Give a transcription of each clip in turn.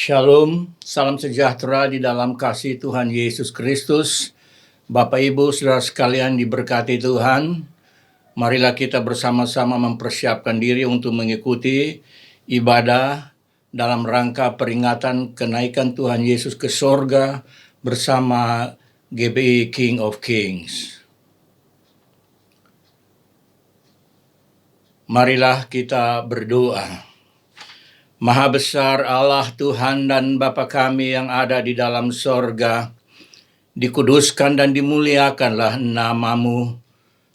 Shalom, salam sejahtera di dalam kasih Tuhan Yesus Kristus. Bapak Ibu, saudara sekalian diberkati Tuhan. Marilah kita bersama-sama mempersiapkan diri untuk mengikuti ibadah dalam rangka peringatan kenaikan Tuhan Yesus ke sorga bersama GBI King of Kings. Marilah kita berdoa. Maha besar Allah Tuhan dan Bapa kami yang ada di dalam sorga, dikuduskan dan dimuliakanlah nama-Mu.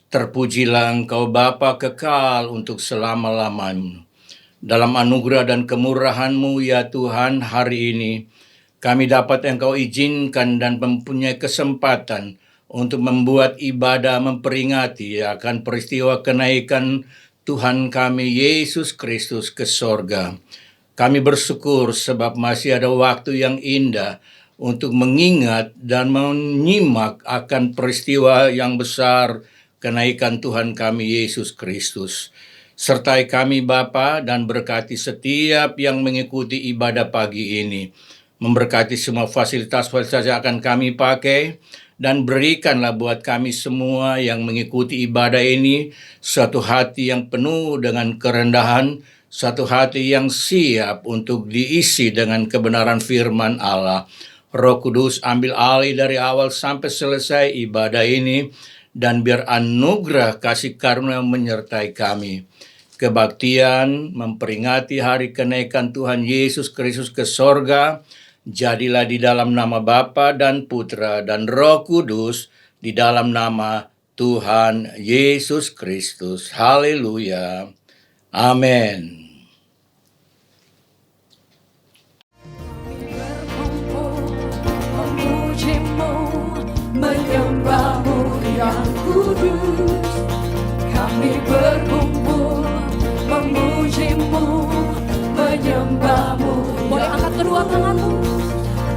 Terpujilah Engkau Bapa kekal untuk selama-lamanya. Dalam anugerah dan kemurahan-Mu ya Tuhan, hari ini kami dapat Engkau izinkan dan mempunyai kesempatan untuk membuat ibadah memperingati akan peristiwa kenaikan Tuhan kami Yesus Kristus ke sorga. Kami bersyukur sebab masih ada waktu yang indah untuk mengingat dan menyimak akan peristiwa yang besar kenaikan Tuhan kami Yesus Kristus. Sertai kami Bapa dan berkati setiap yang mengikuti ibadah pagi ini. Memberkati semua fasilitas-fasilitas yang akan kami pakai, dan berikanlah buat kami semua yang mengikuti ibadah ini suatu hati yang penuh dengan kerendahan, satu hati yang siap untuk diisi dengan kebenaran firman Allah. Roh Kudus ambil alih dari awal sampai selesai ibadah ini, dan biar anugerah kasih karunia menyertai kami. Kebaktian memperingati hari kenaikan Tuhan Yesus Kristus ke sorga, jadilah di dalam nama Bapa dan Putra dan Roh Kudus, di dalam nama Tuhan Yesus Kristus. Haleluya. Amin. Memujimu, menyembahmu yang kudus. Kami berkumpul, memujimu, menyembahmu. Boleh angkat kedua tanganmu.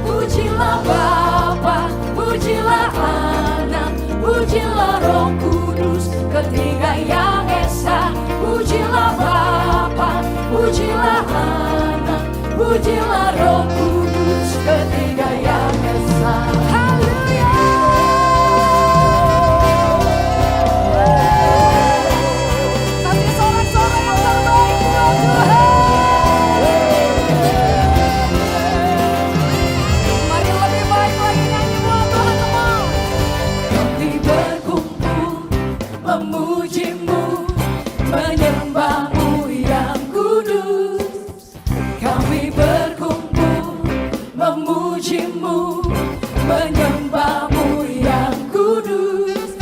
Pujilah Bapa, pujilah Anak, pujilah Roh Kudus, ketiga yang esa. Pujilah Bapa, pujilah Anak, pujilah Roh Kudus, ketiga yang esa. Haleluya. Kasih sorak-sorak yang terbaik buat Tuhan. Mari lebih baik lagi nyanyi buat Tuhan semua. Kami berkumpul, memujimu, menyembahmu yang kudus. Kami berkumpul, memujimu, menyembahmu yang kudus.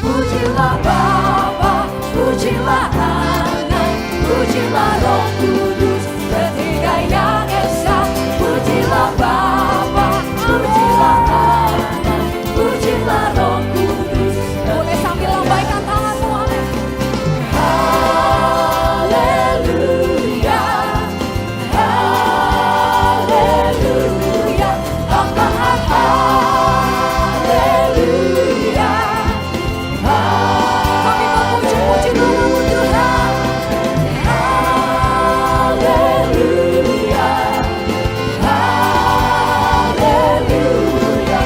Pujilah Bapa, pujilah Anak, pujilah Roh Kudus, ketiga yang esa. Pujilah Bapa, pujilah Anak, pujilah Roh Kudus. Boleh sambil lambaikan tanganmu. Haleluya, haleluya, haleluya. Kami memuji-muji namamu Tuhan. Haleluya, haleluya, haleluya,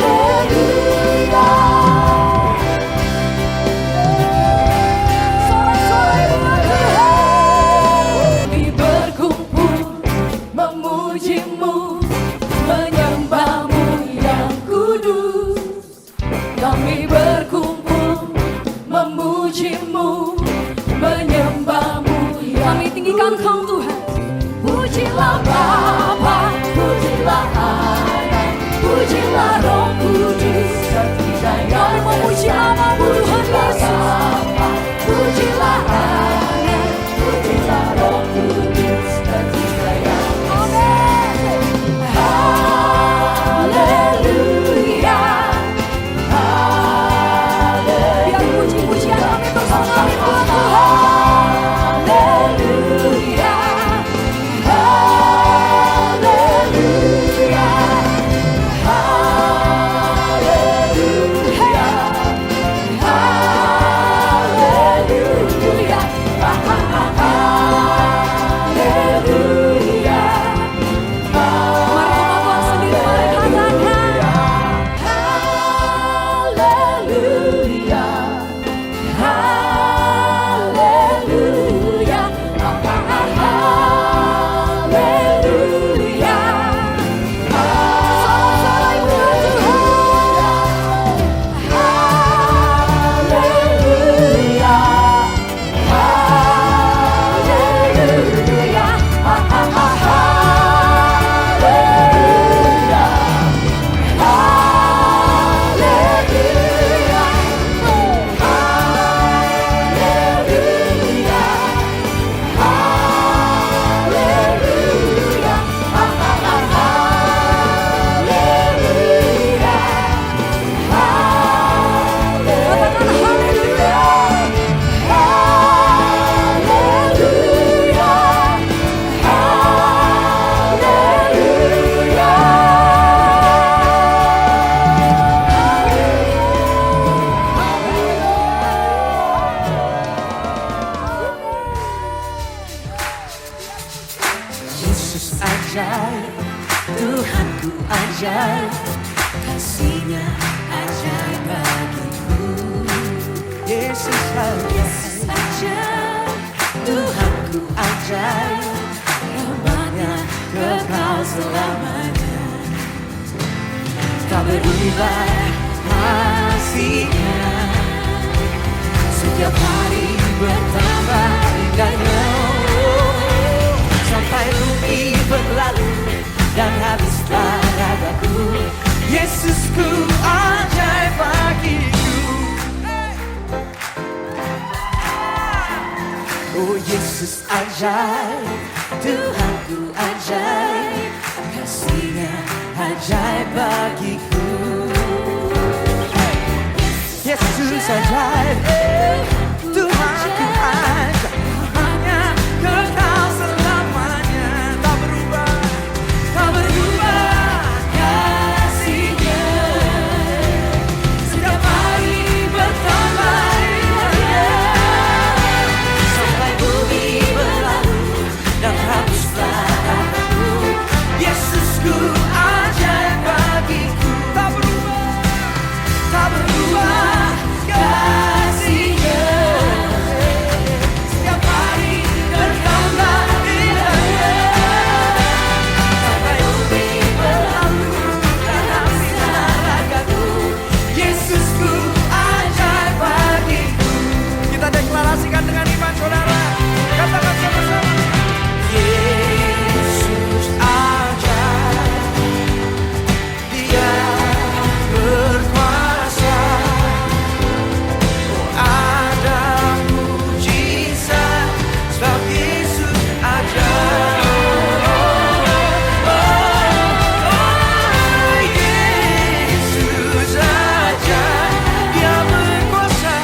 haleluya. Sorak-sorai buat Tuhan. Kami berkumpul, memujimu, menyembahmu yang kudus. Kami berkumpul, memujimu, menyembahmu yang kami tinggikan Kau Tuhan. Pujilah Bapa, pujilah Anak, pujilah Roh Kudus, ketiga yang kami memuji namamu Tuhan Yesus. Pujilah Anak, pujilah Roh Kudus, ketiga yang amin. Haleluya, haleluya. Biar puji-pujian kami bersenang buat Tuhan. Haleluya, haleluya, haleluya, haleluya. ajaib, Tuhanku ajaib, kasih-Nya ajaib bagiku. Yesus ajaib, Tuhanku ajaib, rahmat-Nya kekal selamanya. Tak berubah kasih-Nya, setiap hari bertambah indahnya. Sampai bumi berlalu dan habislah ragaku, Yesusku ajaib bagiku. Oh Yesus ajaib, Tuhanku ajaib, kasih-Nya ajaib bagiku. Yesus ajaib, Tuhanku ajaib, rahmat-Nya kekal selamanya. Tak berubah, tak berubah kasih-Nya, setiap hari bertambah indahnya. Sampai bumi berlalu dan habislah ragaku, Yesusku ajaib bagiku. Tak berubah, tak berubah kasih-Nya, setiap hari bertambah indahnya. Sampai bumi berlalu dan habislah ragaku, Yesusku ajaib bagiku. Kita deklarasikan dengan iman, saudara. Katakan sama-sama. Yesus ajaib, Dia berkuasa. Oh, ada mujizat sebab Yesus ajaib. Oh, Yesus ajaib, Dia berkuasa.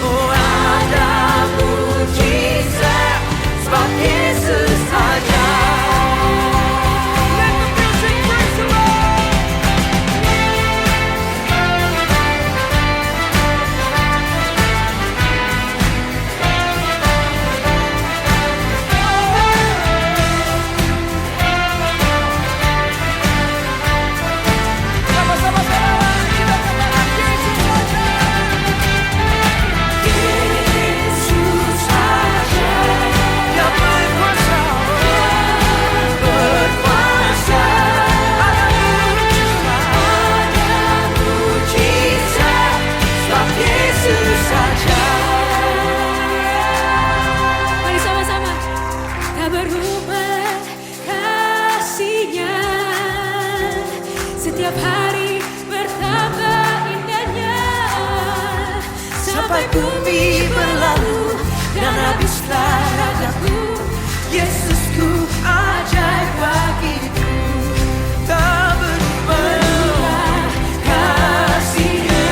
Oh, ada mujizat sebab Yesus ajaib. Let the music praise the Lord. Sama-sama saudara, kita katakan Yesus ajaib. Yesus ajaib, Dia berkuasa. Berkuasa. Ada mujizat sebab Yesus ajaib. Mari sama-sama. Tak berubah kasih-Nya, setiap hari bertambah indahnya. Sampai bumi berlalu dan habislah ragaku, Yesusku ajaib bagiku. Tak berubah kasih-Nya,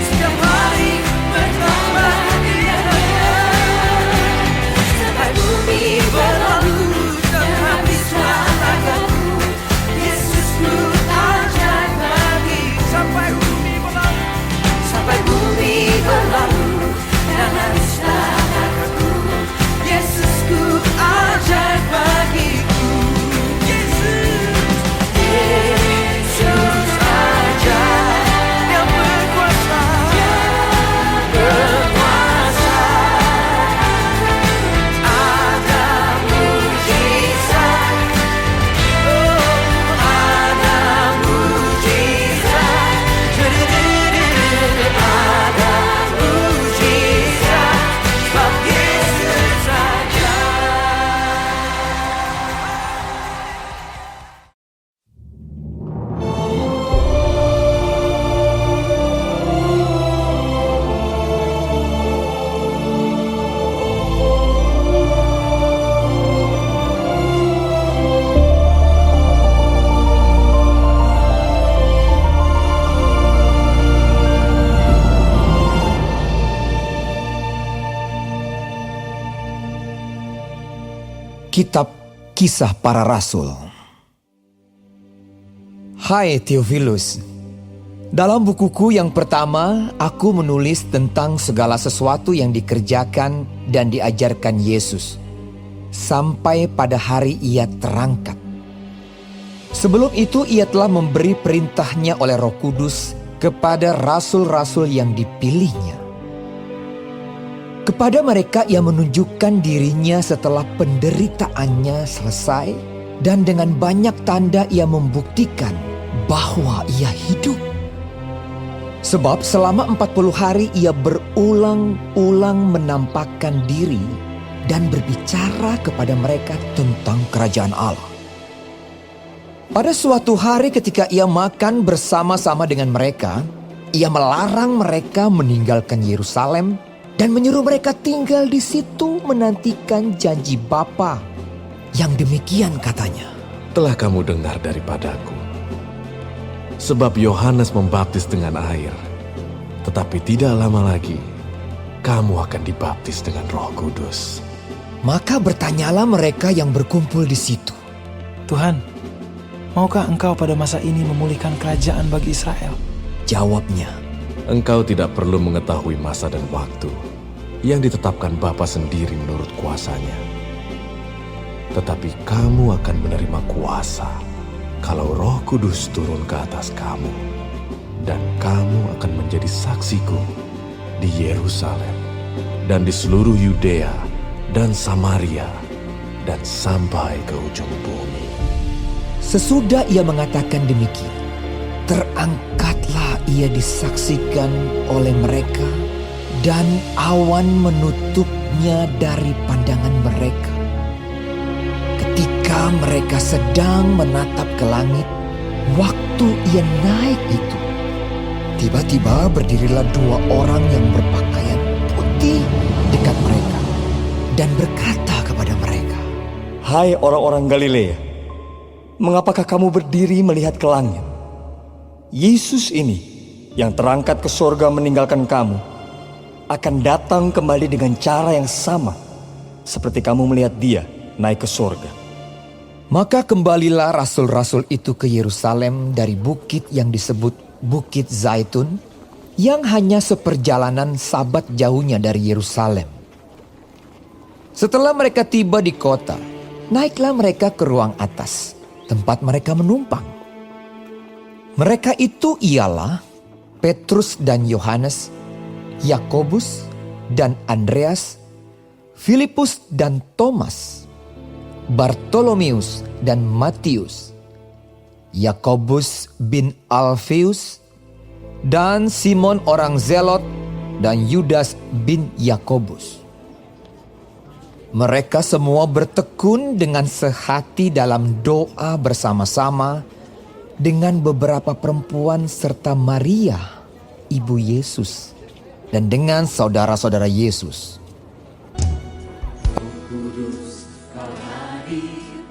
setiap hari bertambah indahnya. Sampai bumi berlalu dan habislah ragaku, Yesusku ajaib bagiku. Sampai bumi berlalu, sampai bumi berlalu dan habislah ragaku, Yesusku ajaib bagiku. Yesus, Yesus ajaib, Dia berkuasa. Berkuasa. Ada mujizat. Oh, ada mujizat. Ada mujizat sebab Yesus ajaib. Kitab Kisah Para Rasul. Hai Theophilus, Dalam bukuku yang pertama, aku menulis tentang segala sesuatu yang dikerjakan dan diajarkan Yesus sampai pada hari Ia terangkat. Sebelum itu Ia telah memberi perintahnya oleh Roh Kudus kepada rasul-rasul yang dipilihnya. Kepada mereka Ia menunjukkan dirinya setelah penderitaannya selesai, dan dengan banyak tanda Ia membuktikan bahwa Ia hidup. Sebab selama 40 hari Ia berulang-ulang menampakkan diri dan berbicara kepada mereka tentang kerajaan Allah. Pada suatu hari ketika Ia makan bersama-sama dengan mereka, Ia melarang mereka meninggalkan Yerusalem dan menyuruh mereka tinggal di situ menantikan janji Bapa. Yang demikian katanya, Telah kamu dengar daripadaku. Sebab Yohanes membaptis dengan air, tetapi tidak lama lagi kamu akan dibaptis dengan Roh Kudus. Maka bertanyalah mereka yang berkumpul di situ. Tuhan, maukah Engkau pada masa ini memulihkan kerajaan bagi Israel? Jawabnya, Engkau tidak perlu mengetahui masa dan waktu yang ditetapkan Bapa sendiri menurut kuasanya. Tetapi kamu akan menerima kuasa kalau Roh Kudus turun ke atas kamu, dan kamu akan menjadi saksiku di Yerusalem dan di seluruh Yudea dan Samaria dan sampai ke ujung bumi. sesudah Ia mengatakan demikian, terangkatlah Ia disaksikan oleh mereka, dan awan menutupnya dari pandangan mereka. Ketika mereka sedang menatap ke langit, waktu Ia naik itu, tiba-tiba berdirilah 2 orang yang berpakaian putih dekat mereka dan berkata kepada mereka, Hai orang-orang Galilea, mengapakah kamu berdiri melihat ke langit? Yesus ini yang terangkat ke sorga meninggalkan kamu akan datang kembali dengan cara yang sama seperti kamu melihat Dia naik ke sorga. Maka kembalilah rasul-rasul itu ke Yerusalem dari bukit yang disebut Bukit Zaitun, yang hanya seperjalanan sabat jauhnya dari Yerusalem. Setelah mereka tiba di kota, naiklah mereka ke ruang atas, tempat mereka menumpang. Mereka itu ialah Petrus dan Yohanes, Yakobus dan Andreas, Filipus dan Thomas, Bartolomeus dan Matius, Yakobus bin Alfeus, dan Simon orang Zelot, dan Yudas bin Yakobus. Mereka semua bertekun dengan sehati dalam doa bersama-sama dengan beberapa perempuan serta Maria, ibu Yesus, dan dengan saudara-saudara Yesus.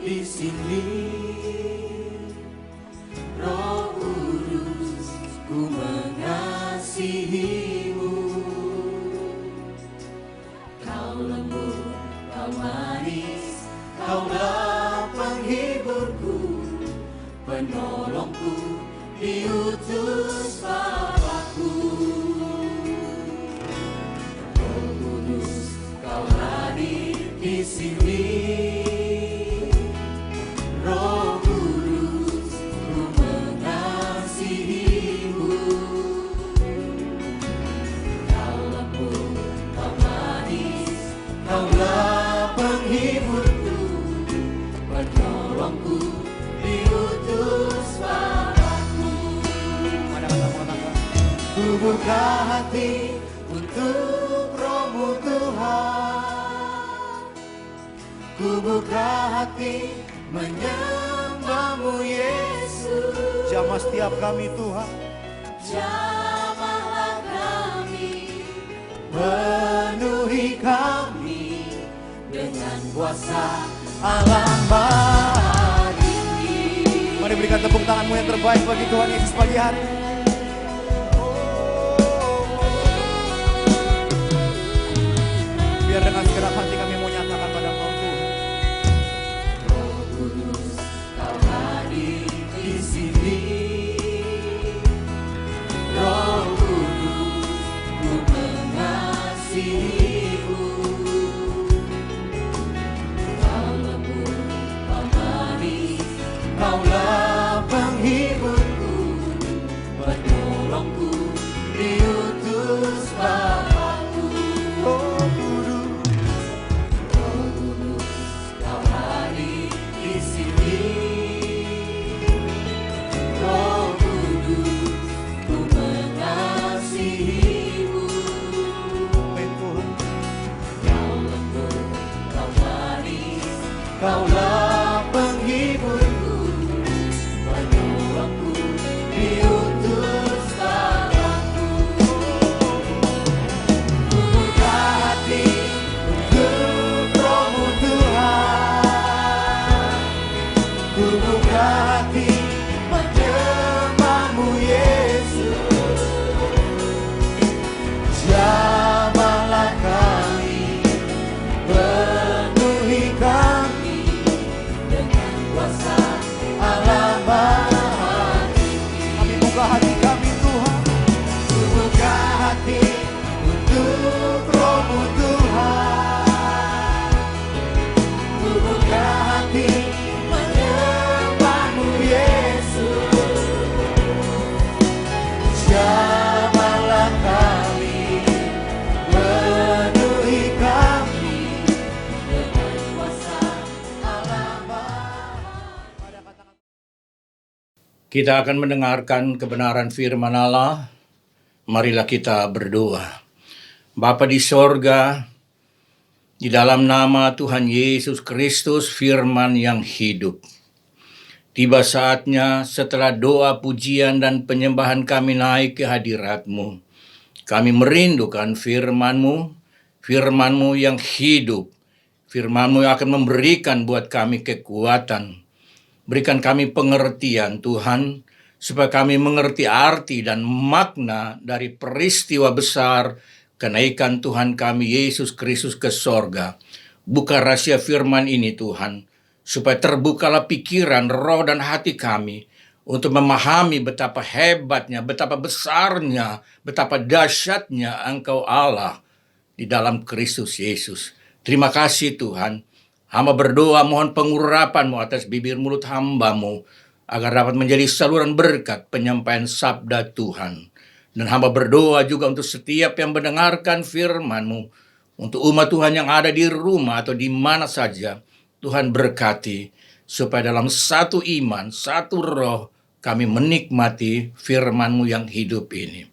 Di sini, Roh Kudus, ku mengasihimu. Kau lembut, kau manis, kaulah penghiburku, penolongku, diutus Bapa-Ku. Roh Kudus, kau hadir di sini. Roh Kudus, ku mengasihimu. Kau lembut, kau manis, kaulah penghiburku, penolongku, diutus Bapa-Ku. Ku buka hati untuk Roh-Mu Tuhan. Ku buka hati menyembah-Mu Yesus. Jamah setiap kami Tuhan. Jamahlah kami, penuhi kami dengan kuasa Allah Maha Tinggi. Mari berikan tepuk tanganmu yang terbaik bagi Tuhan Yesus pagi hari. Biar dengan segenap hati kami mau nyatakan pada Engkau Tuhan. Roh Kudus, kau hadir di sini. diutus Bapakku. Roh Kudus, kau hadir di sini. Roh Kudus, ku mengasihimu. Kau lembut, kau manis, kaulah penghiburku. Penolongku, diutus Bapakku. Ku buka hati untuk Roh-Mu Tuhan. Ku buka hati menyembah-Mu Yesus. Jamahlah kami, penuhi kami dengan kuasa Allah Maha Tinggi. Kami buka hati kami Tuhan. Ku buka hati untuk Roh-Mu Tuhan. Ku buka hati menyembah-Mu Yesus. Jamahlah kami, penuhi kami dengan kuasa Allah Maha. Kita akan mendengarkan kebenaran firman Allah. Marilah kita berdoa. Bapa di sorga, di dalam nama Tuhan Yesus Kristus, firman yang hidup. Tiba saatnya setelah doa, pujian, dan penyembahan kami naik ke hadirat-Mu. Kami merindukan firman-Mu, firman-Mu yang hidup, firman-Mu yang akan memberikan buat kami kekuatan. Berikan kami pengertian Tuhan, supaya kami mengerti arti dan makna dari peristiwa besar kenaikan Tuhan kami Yesus Kristus ke sorga. Buka rahasia firman ini Tuhan, supaya terbukalah pikiran, roh, dan hati kami untuk memahami betapa hebatnya, betapa besarnya, betapa dahsyatnya Engkau Allah di dalam Kristus Yesus. Terima kasih Tuhan. Hamba berdoa mohon pengurapan-Mu atas bibir mulut hamba-Mu, agar dapat menjadi saluran berkat penyampaian sabda Tuhan. Dan hamba berdoa juga untuk setiap yang mendengarkan firman-Mu, untuk umat Tuhan yang ada di rumah atau di mana saja. Tuhan berkati, supaya dalam satu iman, satu roh, kami menikmati firman-Mu yang hidup ini.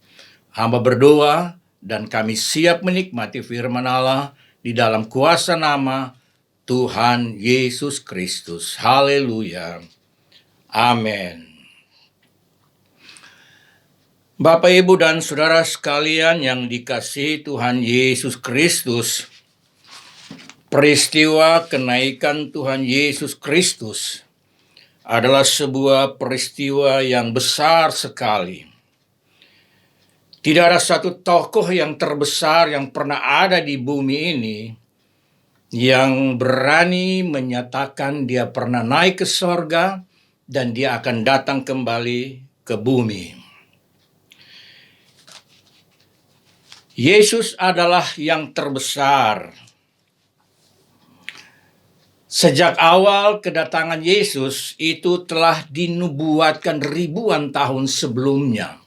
Hamba berdoa dan kami siap menikmati firman Allah di dalam kuasa nama Tuhan Yesus Kristus. Haleluya. Amin. Bapak, Ibu, dan Saudara sekalian yang dikasihi Tuhan Yesus Kristus, peristiwa kenaikan Tuhan Yesus Kristus adalah sebuah peristiwa yang besar sekali. Tidak ada satu tokoh yang terbesar yang pernah ada di bumi ini yang berani menyatakan dia pernah naik ke sorga dan dia akan datang kembali ke bumi. Yesus adalah yang terbesar. Sejak awal kedatangan Yesus itu telah dinubuatkan ribuan tahun sebelumnya.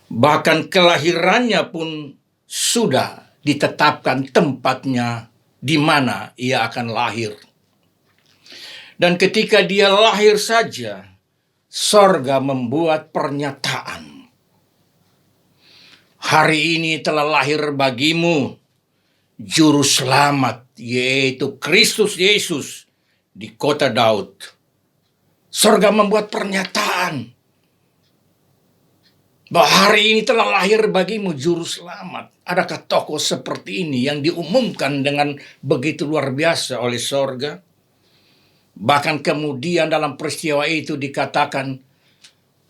Bahkan kelahirannya pun sudah ditetapkan tempatnya di mana ia akan lahir. Dan ketika dia lahir saja, sorga membuat pernyataan. Hari ini telah lahir bagimu Juru Selamat, yaitu Kristus Yesus di kota Daud. Sorga membuat pernyataan bahwa hari ini telah lahir bagimu Juru Selamat. Adakah tokoh seperti ini yang diumumkan dengan begitu luar biasa oleh sorga? Bahkan kemudian dalam peristiwa itu dikatakan,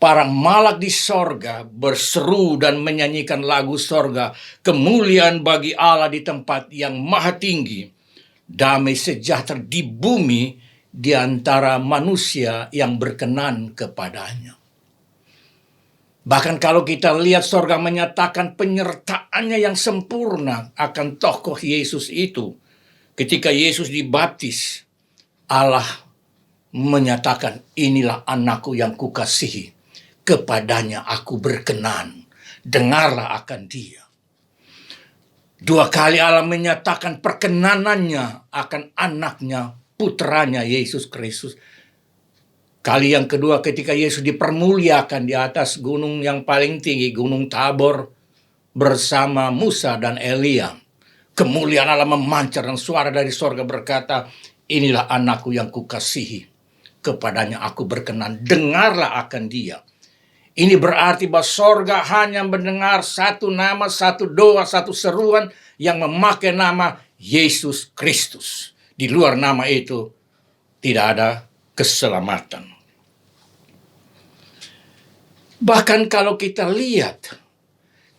para malak di sorga berseru dan menyanyikan lagu sorga, kemuliaan bagi Allah di tempat yang maha tinggi, damai sejahtera di bumi di antara manusia yang berkenan kepadanya. Bahkan kalau kita lihat sorga menyatakan penyertaannya yang sempurna akan tokoh Yesus itu. Ketika Yesus dibaptis, Allah menyatakan, inilah anakku yang kukasihi. kepadanya aku berkenan, dengarlah akan dia. 2 kali Allah menyatakan perkenanannya akan anaknya, putranya Yesus Kristus. Kali yang kedua ketika Yesus dipermuliakan di atas gunung yang paling tinggi, Gunung Tabor, bersama Musa dan Elia. Kemuliaan Allah memancar dan suara dari sorga berkata, inilah anakku yang kukasihi, kepadanya aku berkenan, dengarlah akan dia. Ini berarti bahwa sorga hanya mendengar satu nama, satu doa, satu seruan yang memakai nama Yesus Kristus. Di luar nama itu tidak ada keselamatan. Bahkan kalau kita lihat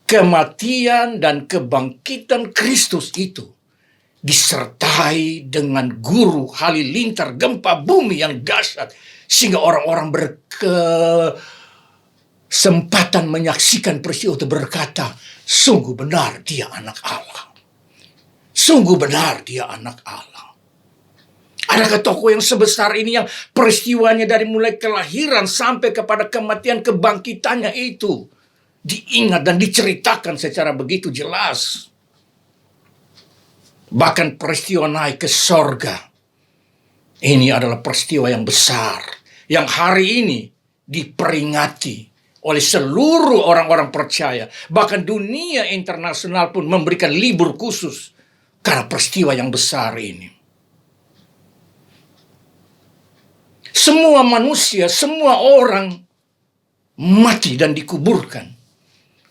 kematian dan kebangkitan Kristus itu disertai dengan guru halilintar gempa bumi yang dahsyat, sehingga orang-orang berkesempatan menyaksikan peristiwa itu berkata, sungguh benar dia anak Allah. Sungguh benar dia anak Allah. Adakah tokoh yang sebesar ini yang peristiwanya dari mulai kelahiran sampai kepada kematian kebangkitannya itu diingat dan diceritakan secara begitu jelas? Bahkan peristiwa naik ke sorga, ini adalah peristiwa yang besar, yang hari ini diperingati oleh seluruh orang-orang percaya. Bahkan dunia internasional pun memberikan libur khusus karena peristiwa yang besar ini. Semua manusia, semua orang mati dan dikuburkan,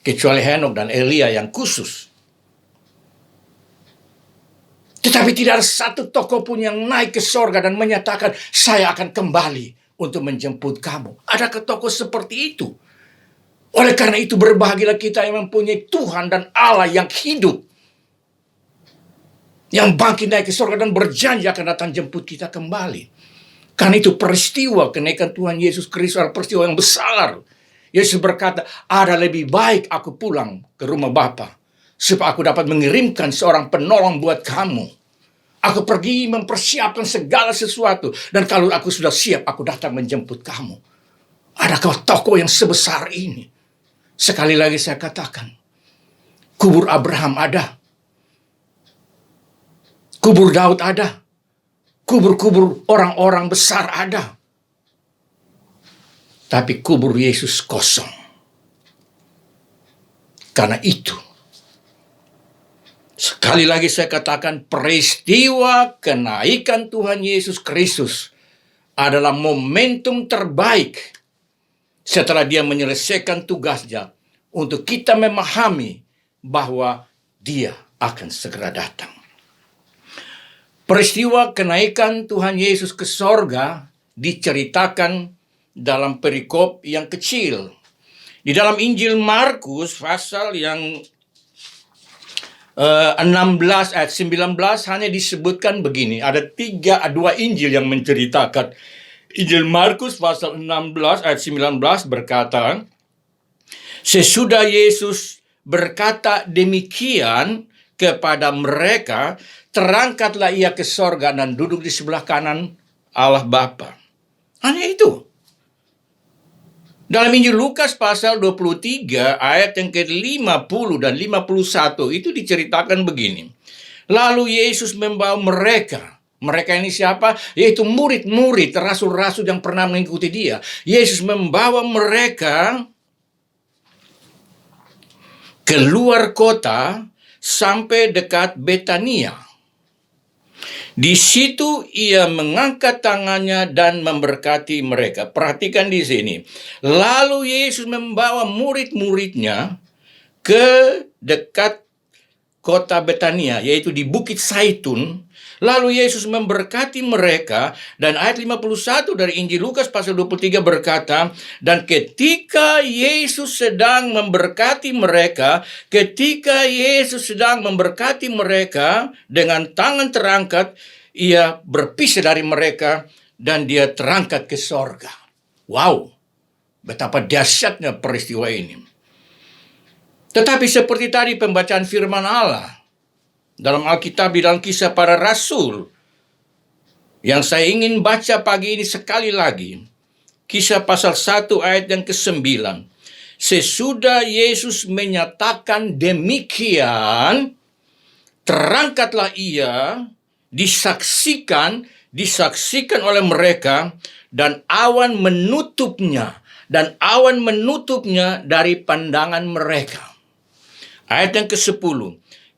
kecuali Henokh dan Elia yang khusus. Tetapi tidak ada satu tokoh pun yang naik ke sorga dan menyatakan, saya akan kembali untuk menjemput kamu. Adakah tokoh seperti itu? Oleh karena itu berbahagialah kita yang mempunyai Tuhan dan Allah yang hidup, yang bangkit naik ke sorga dan berjanji akan datang jemput kita kembali. Karena itu peristiwa kenaikan Tuhan Yesus Kristus adalah peristiwa yang besar. Yesus berkata, ada lebih baik aku pulang ke rumah Bapa, supaya aku dapat mengirimkan seorang penolong buat kamu. Aku pergi mempersiapkan segala sesuatu, dan kalau aku sudah siap, aku datang menjemput kamu. Adakah tokoh yang sebesar ini? Sekali lagi saya katakan, kubur Abraham ada, kubur Daud ada, kubur-kubur orang-orang besar ada. Tapi kubur Yesus kosong. Karena itu, sekali lagi saya katakan, peristiwa kenaikan Tuhan Yesus Kristus adalah momentum terbaik setelah dia menyelesaikan tugasnya untuk kita memahami bahwa dia akan segera datang. Peristiwa kenaikan Tuhan Yesus ke sorga diceritakan dalam perikop yang kecil. Di dalam Injil Markus pasal yang 16 ayat 19 hanya disebutkan begini. Ada 2 Injil yang menceritakan. Injil Markus pasal 16 ayat 19 berkata, sesudah Yesus berkata demikian kepada mereka, terangkatlah ia ke sorga dan duduk di sebelah kanan Allah Bapa. Hanya itu. Dalam Injil Lukas pasal 23 ayat yang ke-50 dan 51 itu diceritakan begini. Lalu Yesus membawa mereka. Mereka ini siapa? Yaitu murid-murid, rasul-rasul yang pernah mengikuti dia. Yesus membawa mereka keluar kota sampai dekat Betania. Di situ ia mengangkat tangannya dan memberkati mereka. Perhatikan di sini. Lalu Yesus membawa murid-muridnya ke dekat kota Betania, yaitu di Bukit Zaitun. Lalu Yesus memberkati mereka, dan ayat 51 dari Injil Lukas pasal 23 berkata, dan ketika Yesus sedang memberkati mereka, dengan tangan terangkat, ia berpisah dari mereka dan dia terangkat ke sorga. Wow, betapa dahsyatnya peristiwa ini. Tetapi seperti tadi pembacaan firman Allah dalam Alkitab di dalam Kisah Para Rasul yang saya ingin baca pagi ini sekali lagi, Kisah pasal 1 ayat yang ke-9. Sesudah Yesus menyatakan demikian, terangkatlah ia, disaksikan oleh mereka, dan awan menutupnya dari pandangan mereka. Ayat yang ke-10.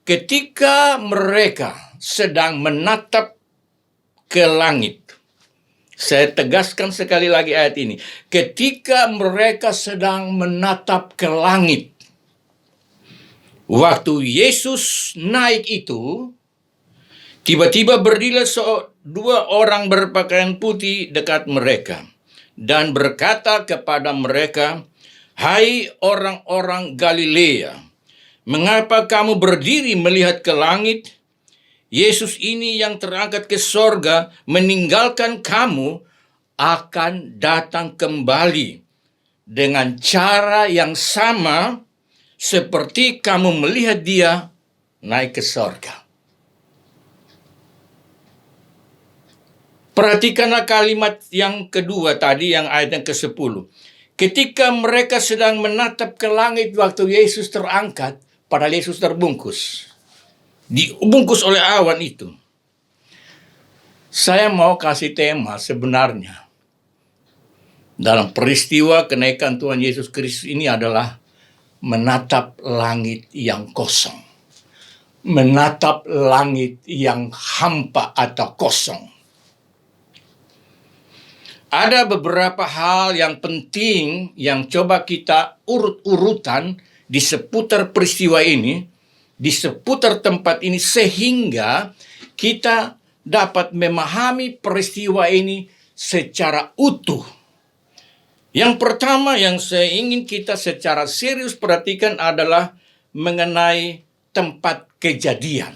Ketika mereka sedang menatap ke langit. Saya tegaskan sekali lagi ayat ini. Ketika mereka sedang menatap ke langit. Waktu Yesus naik itu, tiba-tiba berdirilah dua orang berpakaian putih dekat mereka dan berkata kepada mereka, "Hai orang-orang Galilea, mengapa kamu berdiri melihat ke langit? Yesus ini yang terangkat ke sorga meninggalkan kamu akan datang kembali dengan cara yang sama seperti kamu melihat dia naik ke sorga." Perhatikanlah kalimat yang kedua tadi, yang ayat yang ke-10. Ketika mereka sedang menatap ke langit waktu Yesus terangkat, padahal Yesus terbungkus. Dibungkus oleh awan itu. Saya mau kasih tema sebenarnya. Dalam peristiwa kenaikan Tuhan Yesus Kristus ini adalah menatap langit yang kosong. Menatap langit yang hampa atau kosong. Ada beberapa hal yang penting yang coba kita urut-urutan di seputar peristiwa ini, di seputar tempat ini, sehingga kita dapat memahami peristiwa ini secara utuh. Yang pertama yang saya ingin kita secara serius perhatikan adalah mengenai tempat kejadian.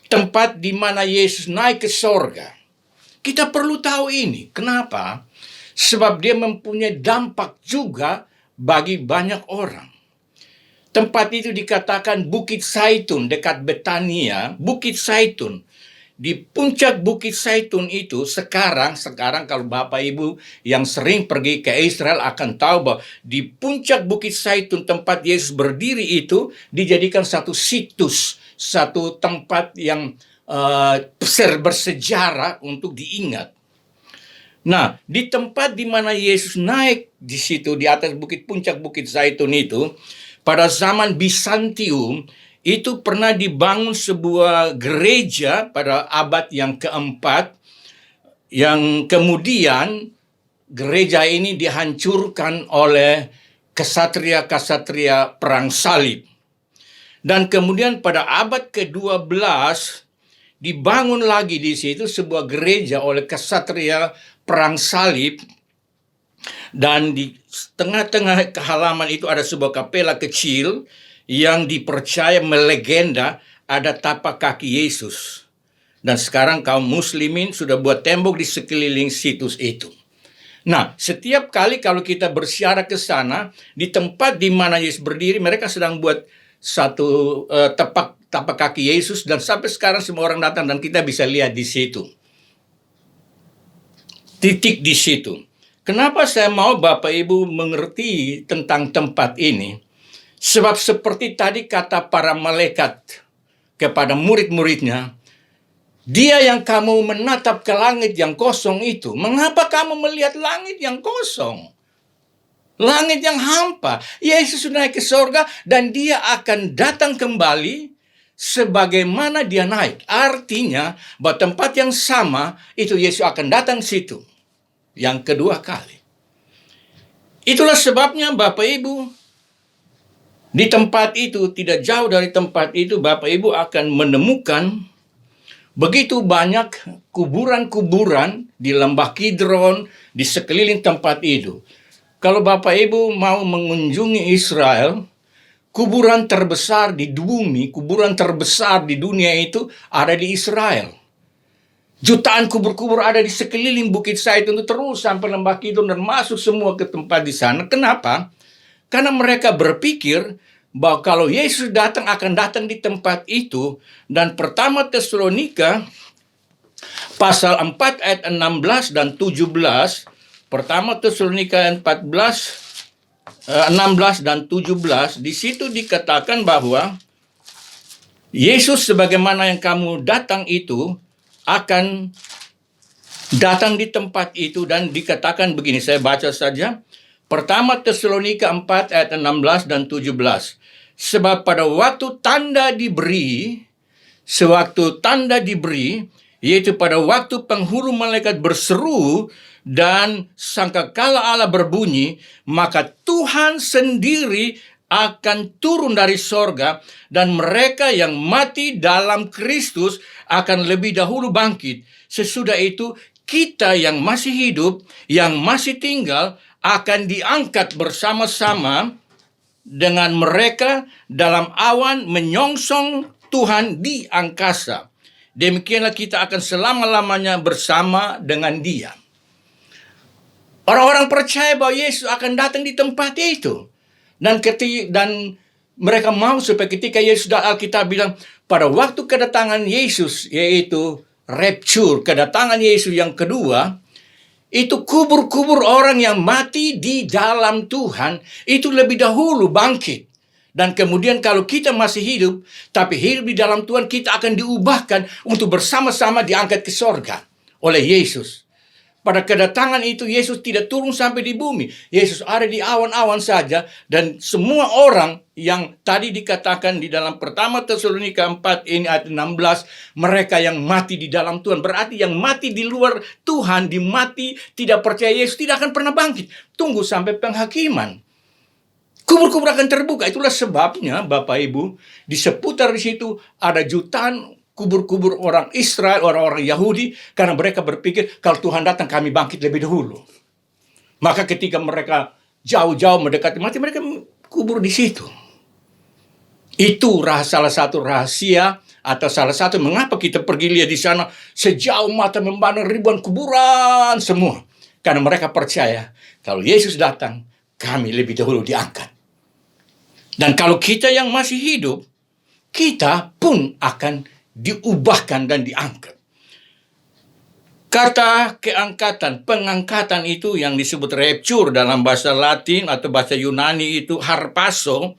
Tempat di mana Yesus naik ke sorga. Kita perlu tahu ini. Kenapa? Sebab dia mempunyai dampak juga bagi banyak orang. Tempat itu dikatakan Bukit Zaitun dekat Betania, Bukit Zaitun. Di puncak Bukit Zaitun itu sekarang kalau Bapak Ibu yang sering pergi ke Israel akan tahu bahwa di puncak Bukit Zaitun tempat Yesus berdiri itu dijadikan satu situs, satu tempat yang bersejarah untuk diingat. Nah, di tempat di mana Yesus naik di situ di atas puncak Bukit Zaitun itu, pada zaman Bizantium itu pernah dibangun sebuah gereja pada abad yang keempat, yang kemudian gereja ini dihancurkan oleh kesatria-kesatria perang salib. Dan kemudian pada abad ke-12 dibangun lagi di situ sebuah gereja oleh kesatria perang salib, dan di tengah-tengah halaman itu ada sebuah kapela kecil yang dipercaya melegenda ada tapak kaki Yesus. Dan sekarang kaum muslimin sudah buat tembok di sekeliling situs itu. Nah, setiap kali kalau kita bersiarah ke sana, di tempat di mana Yesus berdiri, mereka sedang buat satu tapak kaki Yesus, dan sampai sekarang semua orang datang dan kita bisa lihat di situ. Titik di situ. Kenapa saya mau Bapak Ibu mengerti tentang tempat ini? Sebab seperti tadi kata para malaikat kepada murid-muridnya, dia yang kamu menatap ke langit yang kosong itu, mengapa kamu melihat langit yang kosong? Langit yang hampa. Yesus sudah naik ke sorga dan dia akan datang kembali sebagaimana dia naik. Artinya bahwa tempat yang sama itu Yesus akan datang situ. Yang kedua kali. Itulah sebabnya Bapak Ibu, di tempat itu, tidak jauh dari tempat itu, Bapak Ibu akan menemukan begitu banyak kuburan-kuburan di lembah Kidron, di sekeliling tempat itu. Kalau Bapak Ibu mau mengunjungi Israel, kuburan terbesar di bumi, kuburan terbesar di dunia itu ada di Israel. Jutaan kubur-kubur ada di sekeliling Bukit Zaitun itu terus sampai lembah Kidron dan masuk semua ke tempat di sana. Kenapa? Karena mereka berpikir bahwa kalau Yesus datang akan datang di tempat itu. Dan pertama Tesalonika pasal 4 ayat 16 dan 17, Pertama Tesalonika 16 dan 17, di situ dikatakan bahwa Yesus sebagaimana yang kamu datang itu akan datang di tempat itu, dan dikatakan begini, saya baca saja. Pertama Tesalonika 4 ayat 16 dan 17. Sebab pada waktu tanda diberi, yaitu pada waktu penghulu malaikat berseru dan sangkakala Allah berbunyi, maka Tuhan sendiri akan turun dari sorga, dan mereka yang mati dalam Kristus akan lebih dahulu bangkit. Sesudah itu kita yang masih hidup, yang masih tinggal, akan diangkat bersama-sama dengan mereka dalam awan menyongsong Tuhan di angkasa. Demikianlah kita akan selama-lamanya bersama dengan Dia. Orang-orang percaya bahwa Yesus akan datang di tempat itu. Dan mereka mau supaya ketika Yesus datang, Alkitab bilang, pada waktu kedatangan Yesus, yaitu rapture, kedatangan Yesus yang kedua, itu kubur-kubur orang yang mati di dalam Tuhan, itu lebih dahulu bangkit. Dan kemudian kalau kita masih hidup, tapi hidup di dalam Tuhan, kita akan diubahkan untuk bersama-sama diangkat ke sorga oleh Yesus. Pada kedatangan itu, Yesus tidak turun sampai di bumi. Yesus ada di awan-awan saja. Dan semua orang yang tadi dikatakan di dalam pertama Tesalonika 4 ini ayat 16, mereka yang mati di dalam Tuhan. Berarti yang mati di luar Tuhan, mati tidak percaya Yesus, tidak akan pernah bangkit. Tunggu sampai penghakiman. Kubur-kubur akan terbuka. Itulah sebabnya Bapak Ibu, di seputar di situ ada jutaan kubur-kubur orang Israel, orang-orang Yahudi, karena mereka berpikir kalau Tuhan datang kami bangkit lebih dahulu. Maka ketika mereka jauh-jauh mendekati mati, mereka kubur di situ. Itu salah satu rahasia atau salah satu mengapa kita pergi lihat di sana sejauh mata memandang ribuan kuburan semua. Karena mereka percaya kalau Yesus datang, kami lebih dahulu diangkat. Dan kalau kita yang masih hidup, kita pun akan diubahkan dan diangkat. Kata keangkatan, pengangkatan itu yang disebut rapture dalam bahasa Latin atau bahasa Yunani itu harpazo.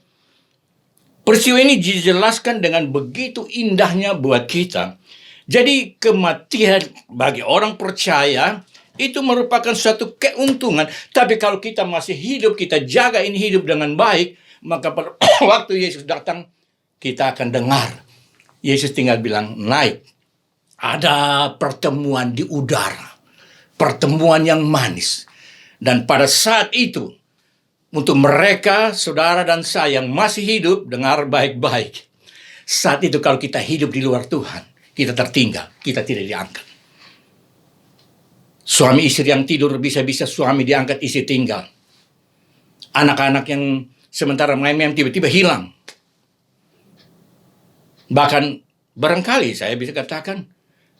Peristiwa ini dijelaskan dengan begitu indahnya buat kita. Jadi kematian bagi orang percaya itu merupakan suatu keuntungan. Tapi kalau kita masih hidup, kita jaga ini hidup dengan baik, maka pada waktu Yesus datang, kita akan dengar Yesus tinggal bilang, naik. Ada pertemuan di udara. Pertemuan yang manis. Dan pada saat itu, untuk mereka, saudara dan saya yang masih hidup, dengar baik-baik. Saat itu kalau kita hidup di luar Tuhan, kita tertinggal, kita tidak diangkat. Suami istri yang tidur, bisa-bisa suami diangkat, istri tinggal. Anak-anak yang sementara main-main tiba-tiba hilang. Bahkan barangkali saya bisa katakan,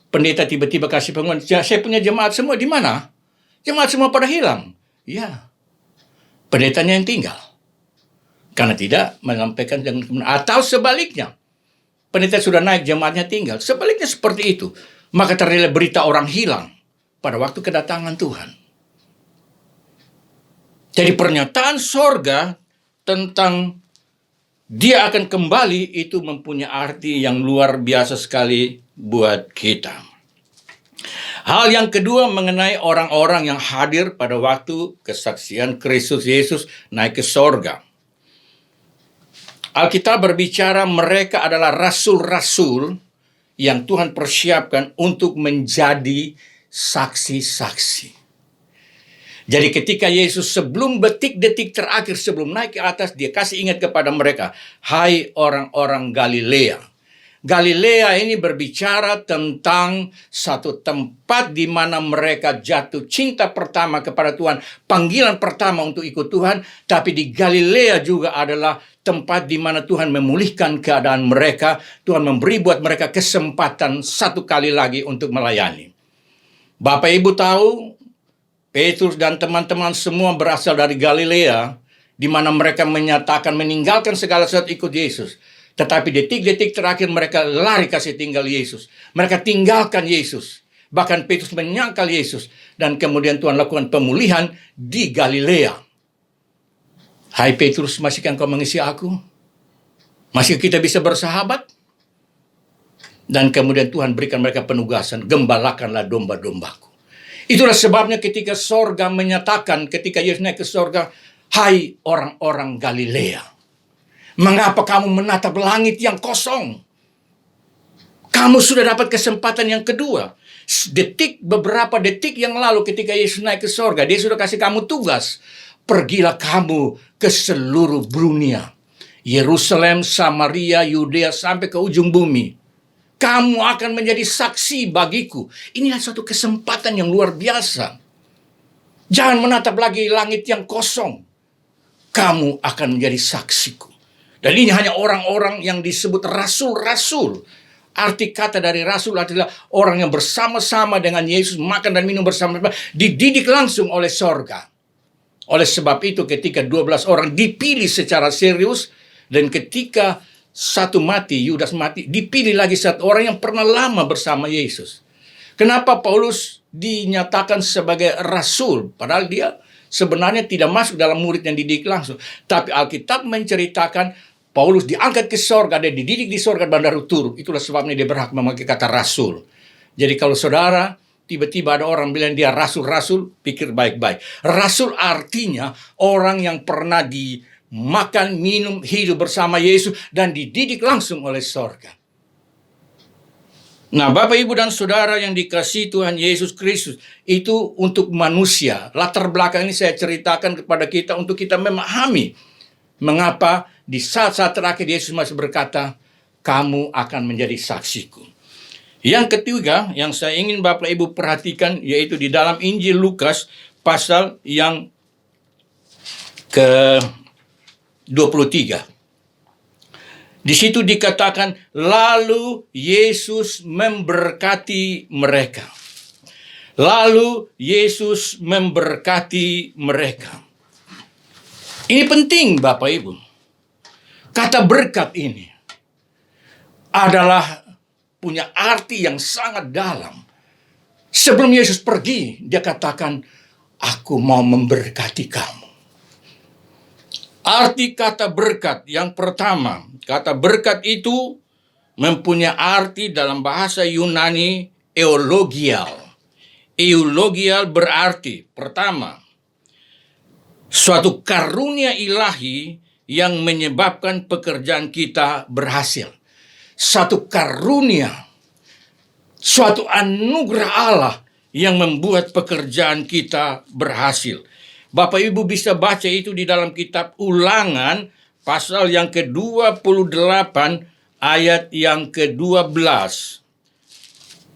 pendeta tiba-tiba kasih pengumuman, saya punya jemaat semua di mana? Jemaat semua pada hilang. Ya, pendetanya yang tinggal. Karena tidak menyampaikan dengan kebenaran. Atau sebaliknya, pendeta sudah naik, jemaatnya tinggal. Sebaliknya seperti itu. Maka terjadi berita orang hilang pada waktu kedatangan Tuhan. Jadi pernyataan sorga tentang Dia akan kembali itu mempunyai arti yang luar biasa sekali buat kita. Hal yang kedua mengenai orang-orang yang hadir pada waktu kesaksian Kristus Yesus naik ke sorga. Alkitab berbicara mereka adalah rasul-rasul yang Tuhan persiapkan untuk menjadi saksi-saksi. Jadi ketika Yesus sebelum detik-detik terakhir sebelum naik ke atas, dia kasih ingat kepada mereka, hai orang-orang Galilea. Galilea ini berbicara tentang satu tempat di mana mereka jatuh cinta pertama kepada Tuhan, panggilan pertama untuk ikut Tuhan, tapi di Galilea juga adalah tempat di mana Tuhan memulihkan keadaan mereka, Tuhan memberi buat mereka kesempatan satu kali lagi untuk melayani. Bapak Ibu tahu, Petrus dan teman-teman semua berasal dari Galilea, di mana mereka menyatakan meninggalkan segala sesuatu ikut Yesus. Tetapi detik-detik terakhir mereka lari kasih tinggal Yesus. Mereka tinggalkan Yesus. Bahkan Petrus menyangkal Yesus. Dan kemudian Tuhan lakukan pemulihan di Galilea. Hai Petrus, masihkah engkau mengisi aku? Masih kita bisa bersahabat? Dan kemudian Tuhan berikan mereka penugasan, gembalakanlah domba-dombaku. Itulah sebabnya ketika sorga menyatakan, ketika Yesus naik ke sorga, hai orang-orang Galilea, mengapa kamu menatap langit yang kosong? Kamu sudah dapat kesempatan yang kedua. Beberapa detik yang lalu ketika Yesus naik ke sorga, dia sudah kasih kamu tugas. Pergilah kamu ke seluruh dunia. Yerusalem, Samaria, Yudea, sampai ke ujung bumi. Kamu akan menjadi saksi bagiku. Inilah suatu kesempatan yang luar biasa. Jangan menatap lagi langit yang kosong. Kamu akan menjadi saksiku. Dan ini hanya orang-orang yang disebut rasul-rasul. Arti kata dari rasul adalah orang yang bersama-sama dengan Yesus, makan dan minum bersama-sama, dididik langsung oleh sorga. Oleh sebab itu ketika 12 orang dipilih secara serius, dan ketika satu mati, Yudas mati, dipilih lagi satu orang yang pernah lama bersama Yesus. Kenapa Paulus dinyatakan sebagai rasul? Padahal dia sebenarnya tidak masuk dalam murid yang dididik langsung. Tapi Alkitab menceritakan Paulus diangkat ke sorga, dia dididik di sorga bandar turun. Itulah sebabnya dia berhak memakai kata rasul. Jadi kalau saudara tiba-tiba ada orang bilang dia rasul-rasul, pikir baik-baik. Rasul artinya orang yang pernah dimakan, minum, hidup bersama Yesus dan dididik langsung oleh sorga. Nah, Bapak, Ibu, dan Saudara yang dikasihi Tuhan Yesus Kristus, itu untuk manusia. Latar belakang ini saya ceritakan kepada kita untuk kita memahami mengapa di saat-saat terakhir Yesus masih berkata, kamu akan menjadi saksiku. Yang ketiga yang saya ingin Bapak Ibu perhatikan yaitu di dalam Injil Lukas pasal yang ke-23. Di situ dikatakan, lalu Yesus memberkati mereka. Lalu Yesus memberkati mereka. Ini penting Bapak Ibu. Kata berkat ini adalah punya arti yang sangat dalam. Sebelum Yesus pergi, dia katakan, aku mau memberkati kamu. Arti kata berkat yang pertama, kata berkat itu mempunyai arti dalam bahasa Yunani eulogial. Eulogial berarti, pertama, suatu karunia ilahi yang menyebabkan pekerjaan kita berhasil. Satu karunia, suatu anugerah Allah yang membuat pekerjaan kita berhasil. Bapak Ibu bisa baca itu di dalam kitab Ulangan pasal yang ke-28 ayat yang ke-12.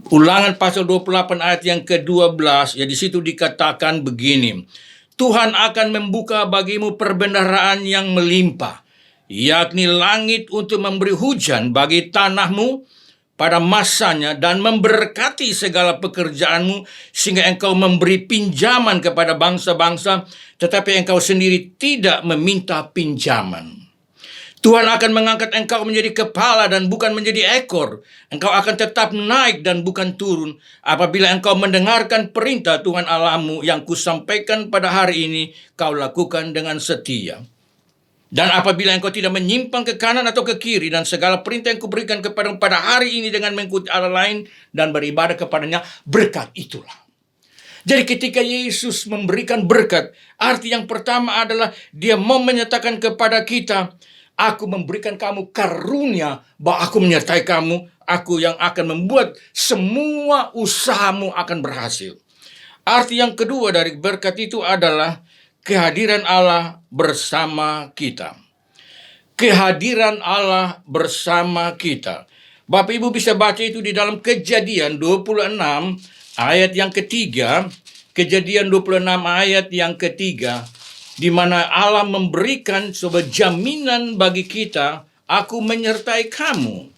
Ulangan pasal 28 ayat yang ke-12, ya di situ dikatakan begini. Tuhan akan membuka bagimu perbendaharaan yang melimpah, yakni langit untuk memberi hujan bagi tanahmu pada masanya dan memberkati segala pekerjaanmu sehingga engkau memberi pinjaman kepada bangsa-bangsa, tetapi engkau sendiri tidak meminta pinjaman. Tuhan akan mengangkat engkau menjadi kepala dan bukan menjadi ekor. Engkau akan tetap naik dan bukan turun apabila engkau mendengarkan perintah Tuhan Allahmu yang kusampaikan pada hari ini, kau lakukan dengan setia. Dan apabila engkau tidak menyimpang ke kanan atau ke kiri dan segala perintah yang kuberikan kepadamu pada hari ini dengan mengikuti Allah lain dan beribadah kepadanya, berkat itulah. Jadi ketika Yesus memberikan berkat, arti yang pertama adalah dia mau menyatakan kepada kita, aku memberikan kamu karunia bahwa aku menyertai kamu, aku yang akan membuat semua usahamu akan berhasil. Arti yang kedua dari berkat itu adalah kehadiran Allah bersama kita. Kehadiran Allah bersama kita. Bapak Ibu bisa baca itu di dalam Kejadian 26 ayat yang ketiga. Kejadian 26 ayat yang ketiga. Di mana Allah memberikan sebuah jaminan bagi kita, aku menyertai kamu.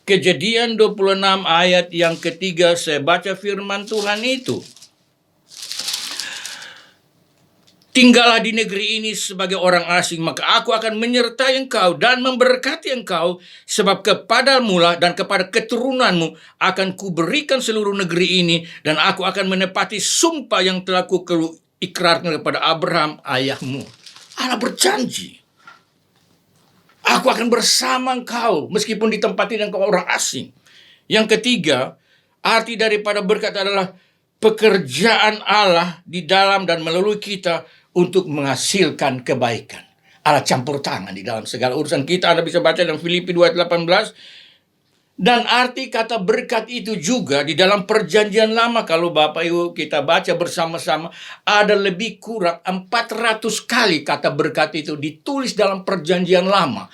Kejadian 26 ayat yang ketiga, saya baca firman Tuhan itu. tinggallah di negeri ini sebagai orang asing, maka aku akan menyertai engkau dan memberkati engkau, sebab kepadamu lah dan kepada keturunanmu akan kuberikan seluruh negeri ini, dan aku akan menepati sumpah yang telah ikrarkan kepada Abraham ayahmu. Allah berjanji, aku akan bersama engkau meskipun ditempati dengan orang asing. Yang ketiga, arti daripada berkat adalah pekerjaan Allah di dalam dan melalui kita untuk menghasilkan kebaikan. Allah campur tangan di dalam segala urusan kita. Anda bisa baca dalam Filipi 2:18. Dan arti kata berkat itu juga di dalam perjanjian lama, kalau Bapak Ibu kita baca bersama-sama, ada lebih kurang 400 kali kata berkat itu ditulis dalam perjanjian lama.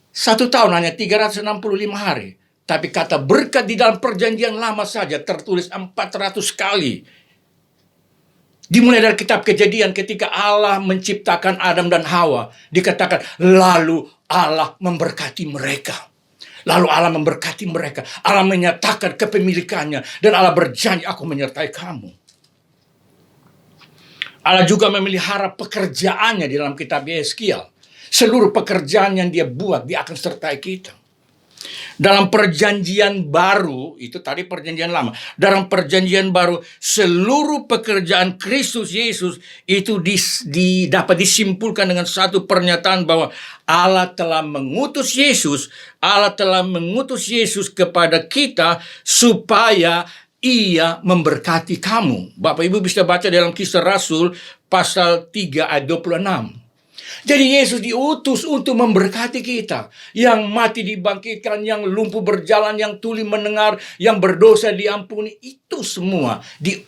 1 tahun hanya 365 hari. Tapi kata berkat di dalam perjanjian lama saja tertulis 400 kali. Dimulai dari kitab Kejadian ketika Allah menciptakan Adam dan Hawa. Dikatakan, lalu Allah memberkati mereka. Lalu Allah memberkati mereka. Allah menyatakan kepemilikannya. Dan Allah berjanji, aku menyertai kamu. Allah juga memelihara pekerjaannya di dalam kitab Yeskiel. Seluruh pekerjaan yang dia buat, dia akan sertai kita. Dalam perjanjian baru, itu tadi perjanjian lama. Dalam perjanjian baru, seluruh pekerjaan Kristus Yesus itu dapat disimpulkan dengan satu pernyataan bahwa Allah telah mengutus Yesus. Allah telah mengutus Yesus kepada kita supaya Ia memberkati kamu. Bapak Ibu bisa baca dalam Kisah Rasul pasal 3 ayat 26. Jadi Yesus diutus untuk memberkati kita. Yang mati dibangkitkan, yang lumpuh berjalan, yang tuli mendengar, yang berdosa diampuni. Itu semua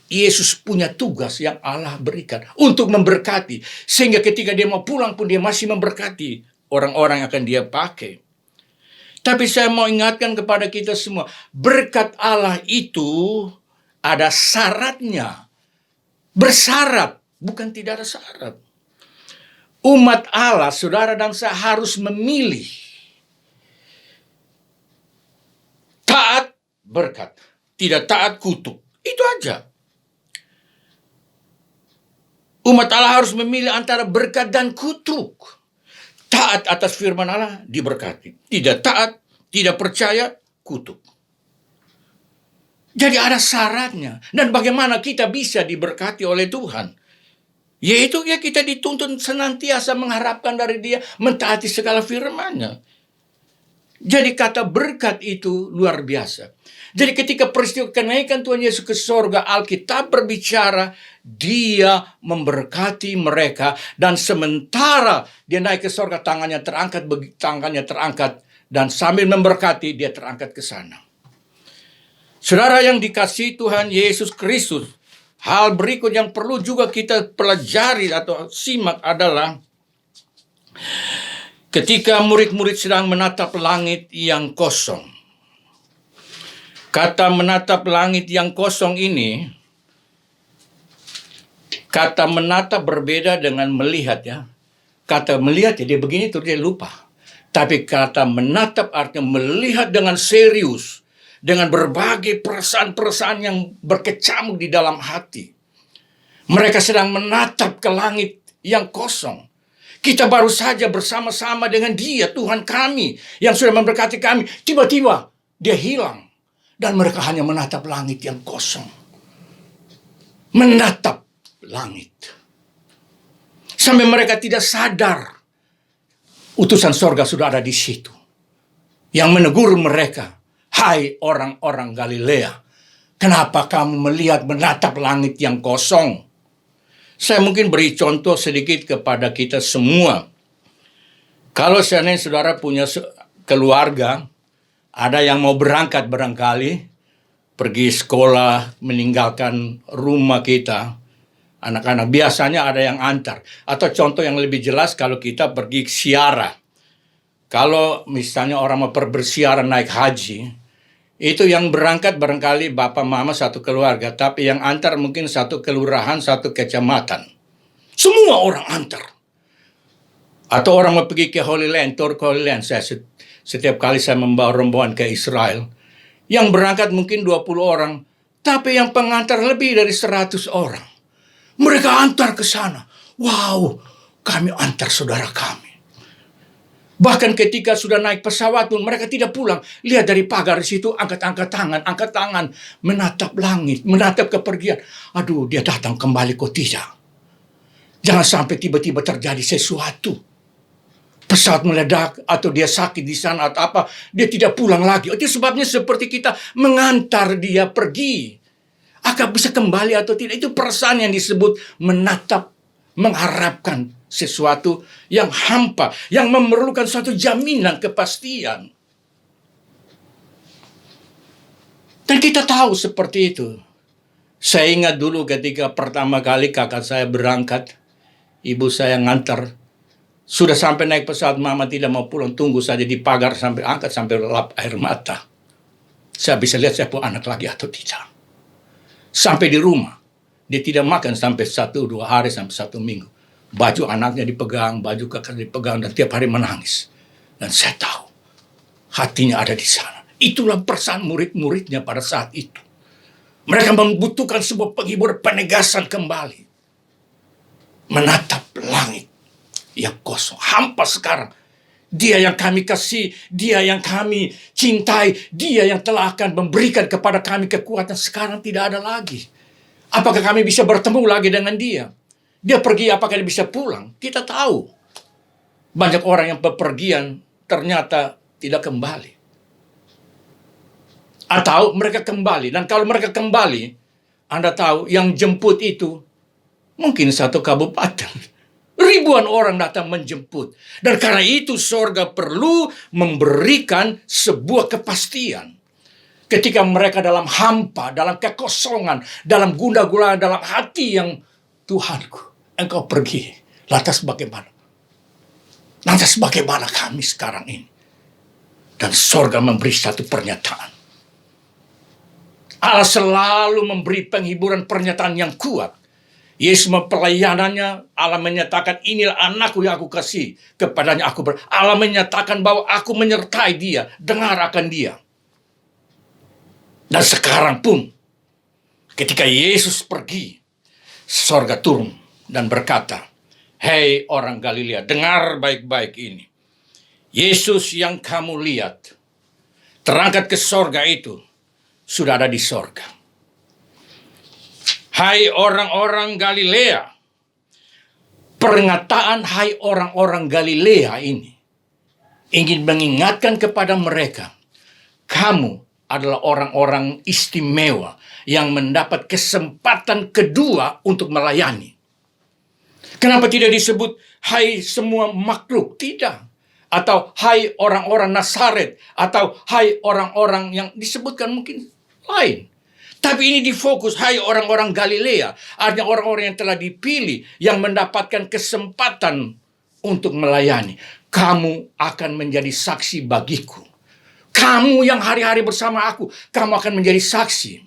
Yesus punya tugas yang Allah berikan untuk memberkati. Sehingga ketika dia mau pulang pun dia masih memberkati orang-orang yang akan dia pakai. Tapi saya mau ingatkan kepada kita semua, berkat Allah itu ada syaratnya. Bersyarat, bukan tidak ada syarat. Umat Allah, saudara dan saya harus memilih. Taat berkat, tidak taat kutuk. Itu aja. Umat Allah harus memilih antara berkat dan kutuk. Taat atas firman Allah, diberkati. Tidak taat, tidak percaya, kutuk. Jadi ada syaratnya. Dan bagaimana kita bisa diberkati oleh Tuhan? Yaitu kita dituntun senantiasa mengharapkan dari Dia, mentaati segala firman-Nya. Jadi kata berkat itu luar biasa. Jadi ketika peristiwa kenaikan Tuhan Yesus ke sorga, Alkitab berbicara Dia memberkati mereka, dan sementara Dia naik ke sorga, tangannya terangkat, dan sambil memberkati Dia terangkat ke sana. Saudara yang dikasihi Tuhan Yesus Kristus, hal berikut yang perlu juga kita pelajari atau simak adalah ketika murid-murid sedang menatap langit yang kosong. Kata menatap langit yang kosong ini, kata menatap berbeda dengan melihat ya. Kata melihat ya dia begini terus dia lupa. Tapi kata menatap artinya melihat dengan serius. Dengan berbagai perasaan-perasaan yang berkecamuk di dalam hati. Mereka sedang menatap ke langit yang kosong. Kita baru saja bersama-sama dengan Dia, Tuhan kami, yang sudah memberkati kami. Tiba-tiba Dia hilang. Dan mereka hanya menatap langit yang kosong. Menatap langit. Sampai mereka tidak sadar. Utusan sorga sudah ada di situ. Yang menegur mereka. Hai orang-orang Galilea, kenapa kamu melihat menatap langit yang kosong? Saya mungkin beri contoh sedikit kepada kita semua. Kalau seandainya saudara punya keluarga, ada yang mau berangkat barangkali, pergi sekolah, meninggalkan rumah kita, anak-anak biasanya ada yang antar. Atau contoh yang lebih jelas kalau kita pergi siara. Kalau misalnya orang mau bersiara naik haji, itu yang berangkat barangkali bapak mama satu keluarga, tapi yang antar mungkin satu kelurahan, satu kecamatan. Semua orang antar. Atau orang mau pergi ke Holy Land, tour ke Holy Land. Setiap kali saya membawa rombongan ke Israel, yang berangkat mungkin 20 orang, tapi yang pengantar lebih dari 100 orang. Mereka antar ke sana. Wow, kami antar saudara kami. Bahkan ketika sudah naik pesawat pun mereka tidak pulang. Lihat dari pagar situ, angkat tangan, menatap langit, menatap kepergian. Aduh, dia datang kembali kok tidak. Jangan sampai tiba-tiba terjadi sesuatu. Pesawat meledak atau dia sakit di sana atau apa, dia tidak pulang lagi. Itu sebabnya seperti kita mengantar dia pergi. Akan bisa kembali atau tidak, itu perasaan yang disebut menatap, mengharapkan sesuatu yang hampa, yang memerlukan suatu jaminan kepastian. Dan kita tahu seperti itu. Saya ingat dulu ketika pertama kali kakak saya berangkat, ibu saya ngantar, sudah sampai naik pesawat, mama tidak mau pulang, tunggu saja di pagar sampai angkat, sampai lap air mata. Saya bisa lihat saya punya anak lagi atau tidak. Sampai di rumah, dia tidak makan sampai 1-2 hari, sampai 1 minggu. Baju anaknya dipegang, baju kakak dipegang, dan tiap hari menangis. Dan saya tahu, hatinya ada di sana. Itulah perasaan murid-muridnya pada saat itu. Mereka membutuhkan sebuah penghibur, penegasan kembali. Menatap langit yang kosong, hampa sekarang. Dia yang kami kasih, dia yang kami cintai, dia yang telah akan memberikan kepada kami kekuatan, sekarang tidak ada lagi. Apakah kami bisa bertemu lagi dengan dia? Dia pergi, apakah dia bisa pulang? Kita tahu. Banyak orang yang bepergian ternyata tidak kembali. Atau mereka kembali. Dan kalau mereka kembali, Anda tahu yang jemput itu mungkin satu kabupaten. Ribuan orang datang menjemput. Dan karena itu sorga perlu memberikan sebuah kepastian. Ketika mereka dalam hampa, dalam kekosongan, dalam gundah gulana, dalam hati yang, Tuhanku, Engkau pergi. Lantas bagaimana? Lantas bagaimana kami sekarang ini? Dan sorga memberi satu pernyataan. Allah selalu memberi penghiburan, pernyataan yang kuat. Yesus pelayanannya, Allah menyatakan, inilah anakku yang aku kasih, kepadanya aku Allah menyatakan bahwa aku menyertai dia, dengar akan dia. Dan sekarang pun, ketika Yesus pergi, sorga turun dan berkata, hei orang Galilea, dengar baik-baik ini. Yesus yang kamu lihat, terangkat ke sorga itu, sudah ada di sorga. Hai orang-orang Galilea. Pernyataan hai orang-orang Galilea ini ingin mengingatkan kepada mereka, kamu adalah orang-orang istimewa yang mendapat kesempatan kedua untuk melayani. Kenapa tidak disebut hai semua makhluk? Tidak. Atau hai orang-orang Nazaret, atau hai orang-orang yang disebutkan mungkin lain. Tapi ini difokus, hai orang-orang Galilea. Artinya orang-orang yang telah dipilih, yang mendapatkan kesempatan untuk melayani. Kamu akan menjadi saksi bagiku. Kamu yang hari-hari bersama aku, kamu akan menjadi saksi.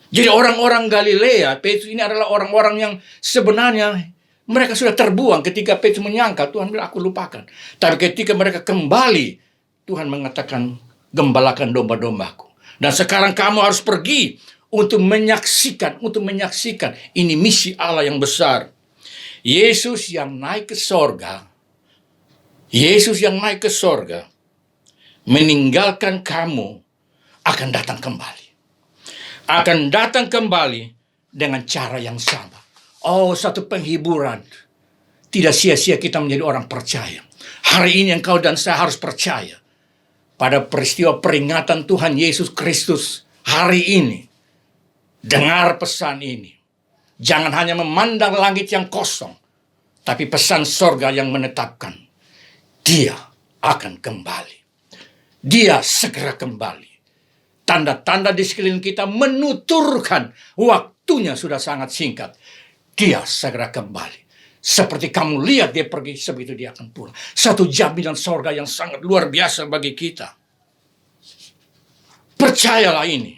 Jadi orang-orang Galilea, Petrus ini adalah orang-orang yang sebenarnya mereka sudah terbuang ketika Petrus menyangka, Tuhan bilang aku lupakan. Tapi ketika mereka kembali, Tuhan mengatakan, gembalakan domba-dombaku. Dan sekarang kamu harus pergi untuk menyaksikan. Ini misi Allah yang besar. Yesus yang naik ke sorga. Meninggalkan kamu akan datang kembali. Akan datang kembali dengan cara yang sama. Oh, satu penghiburan. Tidak sia-sia kita menjadi orang percaya. Hari ini engkau dan saya harus percaya pada peristiwa peringatan Tuhan Yesus Kristus hari ini. Dengar pesan ini. Jangan hanya memandang langit yang kosong, tapi pesan sorga yang menetapkan. Dia akan kembali. Dia segera kembali. Tanda-tanda di sekeliling kita menuturkan waktunya sudah sangat singkat. Dia segera kembali. Seperti kamu lihat dia pergi, sebegitu dia akan pulang. Satu jaminan sorga yang sangat luar biasa bagi kita. Percayalah ini.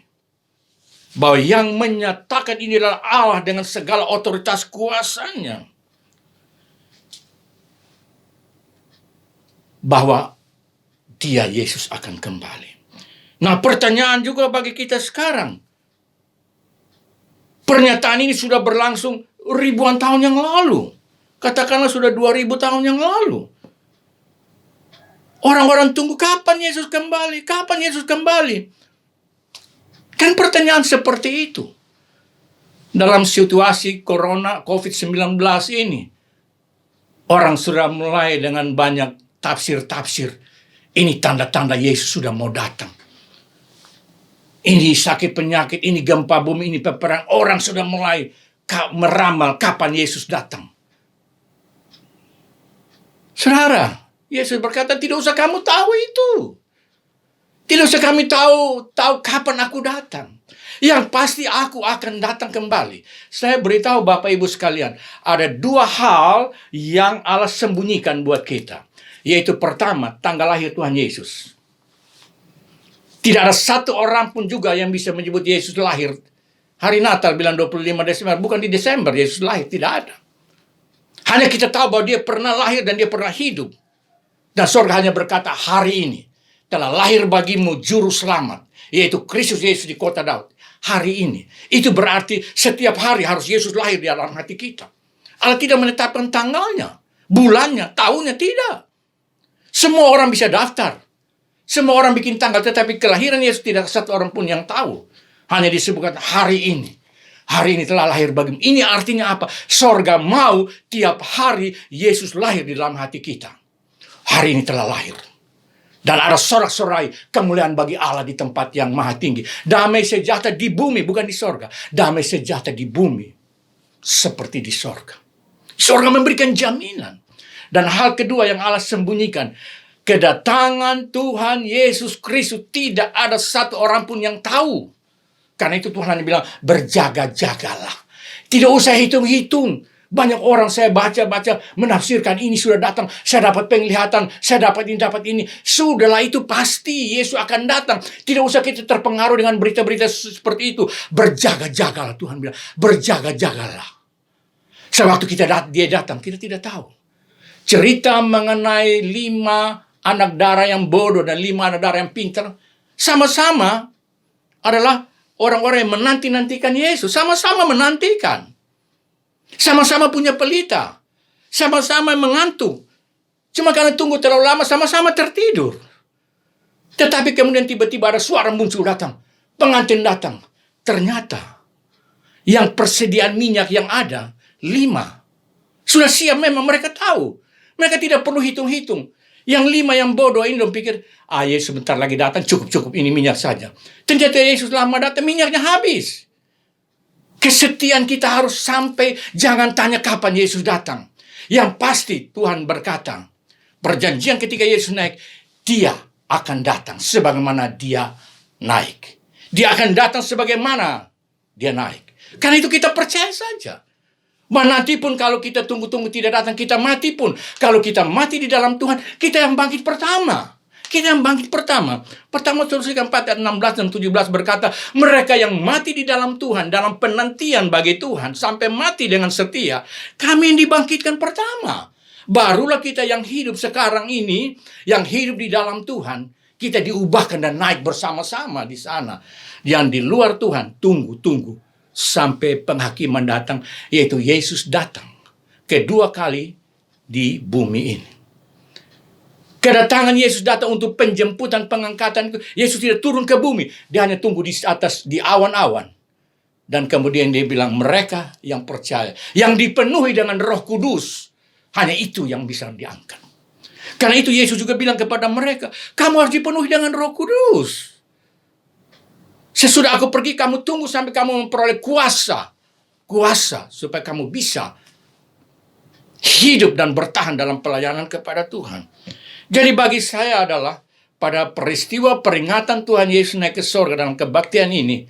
Bahwa yang menyatakan ini adalah Allah dengan segala otoritas kuasanya. Bahwa dia Yesus akan kembali. Nah, pertanyaan juga bagi kita sekarang. Pernyataan ini sudah berlangsung ribuan tahun yang lalu. Katakanlah sudah 2000 tahun yang lalu. Orang-orang tunggu kapan Yesus kembali, kapan Yesus kembali. Kan pertanyaan seperti itu. Dalam situasi corona COVID-19 ini, orang sudah mulai dengan banyak tafsir-tafsir. Ini tanda-tanda Yesus sudah mau datang. Ini sakit penyakit, ini gempa bumi, ini peperangan. Orang sudah mulai meramal kapan Yesus datang. Saudara, Yesus berkata, tidak usah kamu tahu itu. Tidak usah kami tahu kapan aku datang. Yang pasti aku akan datang kembali. Saya beritahu Bapak Ibu sekalian, ada dua hal yang Allah sembunyikan buat kita. Yaitu pertama, tanggal lahir Tuhan Yesus. Tidak ada satu orang pun juga yang bisa menyebut Yesus lahir. Hari Natal bilang 25 Desember, bukan di Desember Yesus lahir, tidak ada. Hanya kita tahu bahwa dia pernah lahir dan dia pernah hidup. Dan surga hanya berkata, hari ini telah lahir bagimu juru selamat, yaitu Kristus Yesus di kota Daud. Hari ini. Itu berarti setiap hari harus Yesus lahir di dalam hati kita. Allah tidak menetapkan tanggalnya, bulannya, tahunnya, tidak. Semua orang bisa daftar. Semua orang bikin tanggal, tetapi kelahiran Yesus tidak satu orang pun yang tahu. Hanya disebutkan hari ini. Hari ini telah lahir bagimu. Ini artinya apa? Sorga mau tiap hari Yesus lahir di dalam hati kita. Hari ini telah lahir. Dan ada sorak-sorai kemuliaan bagi Allah di tempat yang maha tinggi. Damai sejahtera di bumi, bukan di sorga. Damai sejahtera di bumi, seperti di sorga. Sorga memberikan jaminan. Dan hal kedua yang Allah sembunyikan, kedatangan Tuhan Yesus Kristus tidak ada satu orang pun yang tahu. Karena itu Tuhan hanya bilang, berjaga-jagalah. Tidak usah hitung-hitung. Banyak orang saya baca-baca menafsirkan ini sudah datang, saya dapat penglihatan, saya dapat ini. Sudahlah, itu pasti Yesus akan datang. Tidak usah kita terpengaruh dengan berita-berita seperti itu. Berjaga-jagalah, Tuhan bilang, berjaga-jagalah. Sewaktu dia datang, kita tidak tahu. Cerita mengenai 5 anak darah yang bodoh dan 5 anak darah yang pintar, sama-sama adalah orang-orang yang menanti-nantikan Yesus. Sama-sama menantikan. Sama-sama punya pelita. Sama-sama mengantuk. Cuma karena tunggu terlalu lama, sama-sama tertidur. Tetapi kemudian tiba-tiba ada suara muncul datang. Pengantin datang. Ternyata yang persediaan minyak yang ada 5. Sudah siap, memang mereka tahu. Mereka tidak perlu hitung-hitung. Yang 5 yang bodoh ini dong pikir, Yesus sebentar lagi datang, cukup ini minyak saja. Ternyata Yesus lama datang, minyaknya habis. Kesetiaan kita harus sampai, jangan tanya kapan Yesus datang. Yang pasti Tuhan berkata, perjanjian ketika Yesus naik, dia akan datang sebagaimana dia naik. Dia akan datang sebagaimana dia naik. Karena itu kita percaya saja. Nanti pun kalau kita tunggu-tunggu tidak datang, kita mati pun. Kalau kita mati di dalam Tuhan, kita yang bangkit pertama. Kita yang bangkit pertama. Pertama Tesalonika 4 ayat 16 dan 17 berkata, mereka yang mati di dalam Tuhan, dalam penantian bagi Tuhan, sampai mati dengan setia, kami yang dibangkitkan pertama. Barulah kita yang hidup sekarang ini, yang hidup di dalam Tuhan, kita diubahkan dan naik bersama-sama di sana. Yang di luar Tuhan, tunggu sampai penghakiman datang, yaitu Yesus datang kedua kali di bumi ini. Kedatangan Yesus datang untuk penjemputan, pengangkatan. Yesus tidak turun ke bumi, dia hanya tunggu di atas, di awan-awan. Dan kemudian dia bilang, mereka yang percaya, yang dipenuhi dengan Roh Kudus, hanya itu yang bisa diangkat. Karena itu Yesus juga bilang kepada mereka, kamu harus dipenuhi dengan Roh Kudus. Sesudah aku pergi, kamu tunggu sampai kamu memperoleh kuasa. Kuasa supaya kamu bisa hidup dan bertahan dalam pelayanan kepada Tuhan. Jadi bagi saya adalah pada peristiwa peringatan Tuhan Yesus naik ke surga dalam kebaktian ini,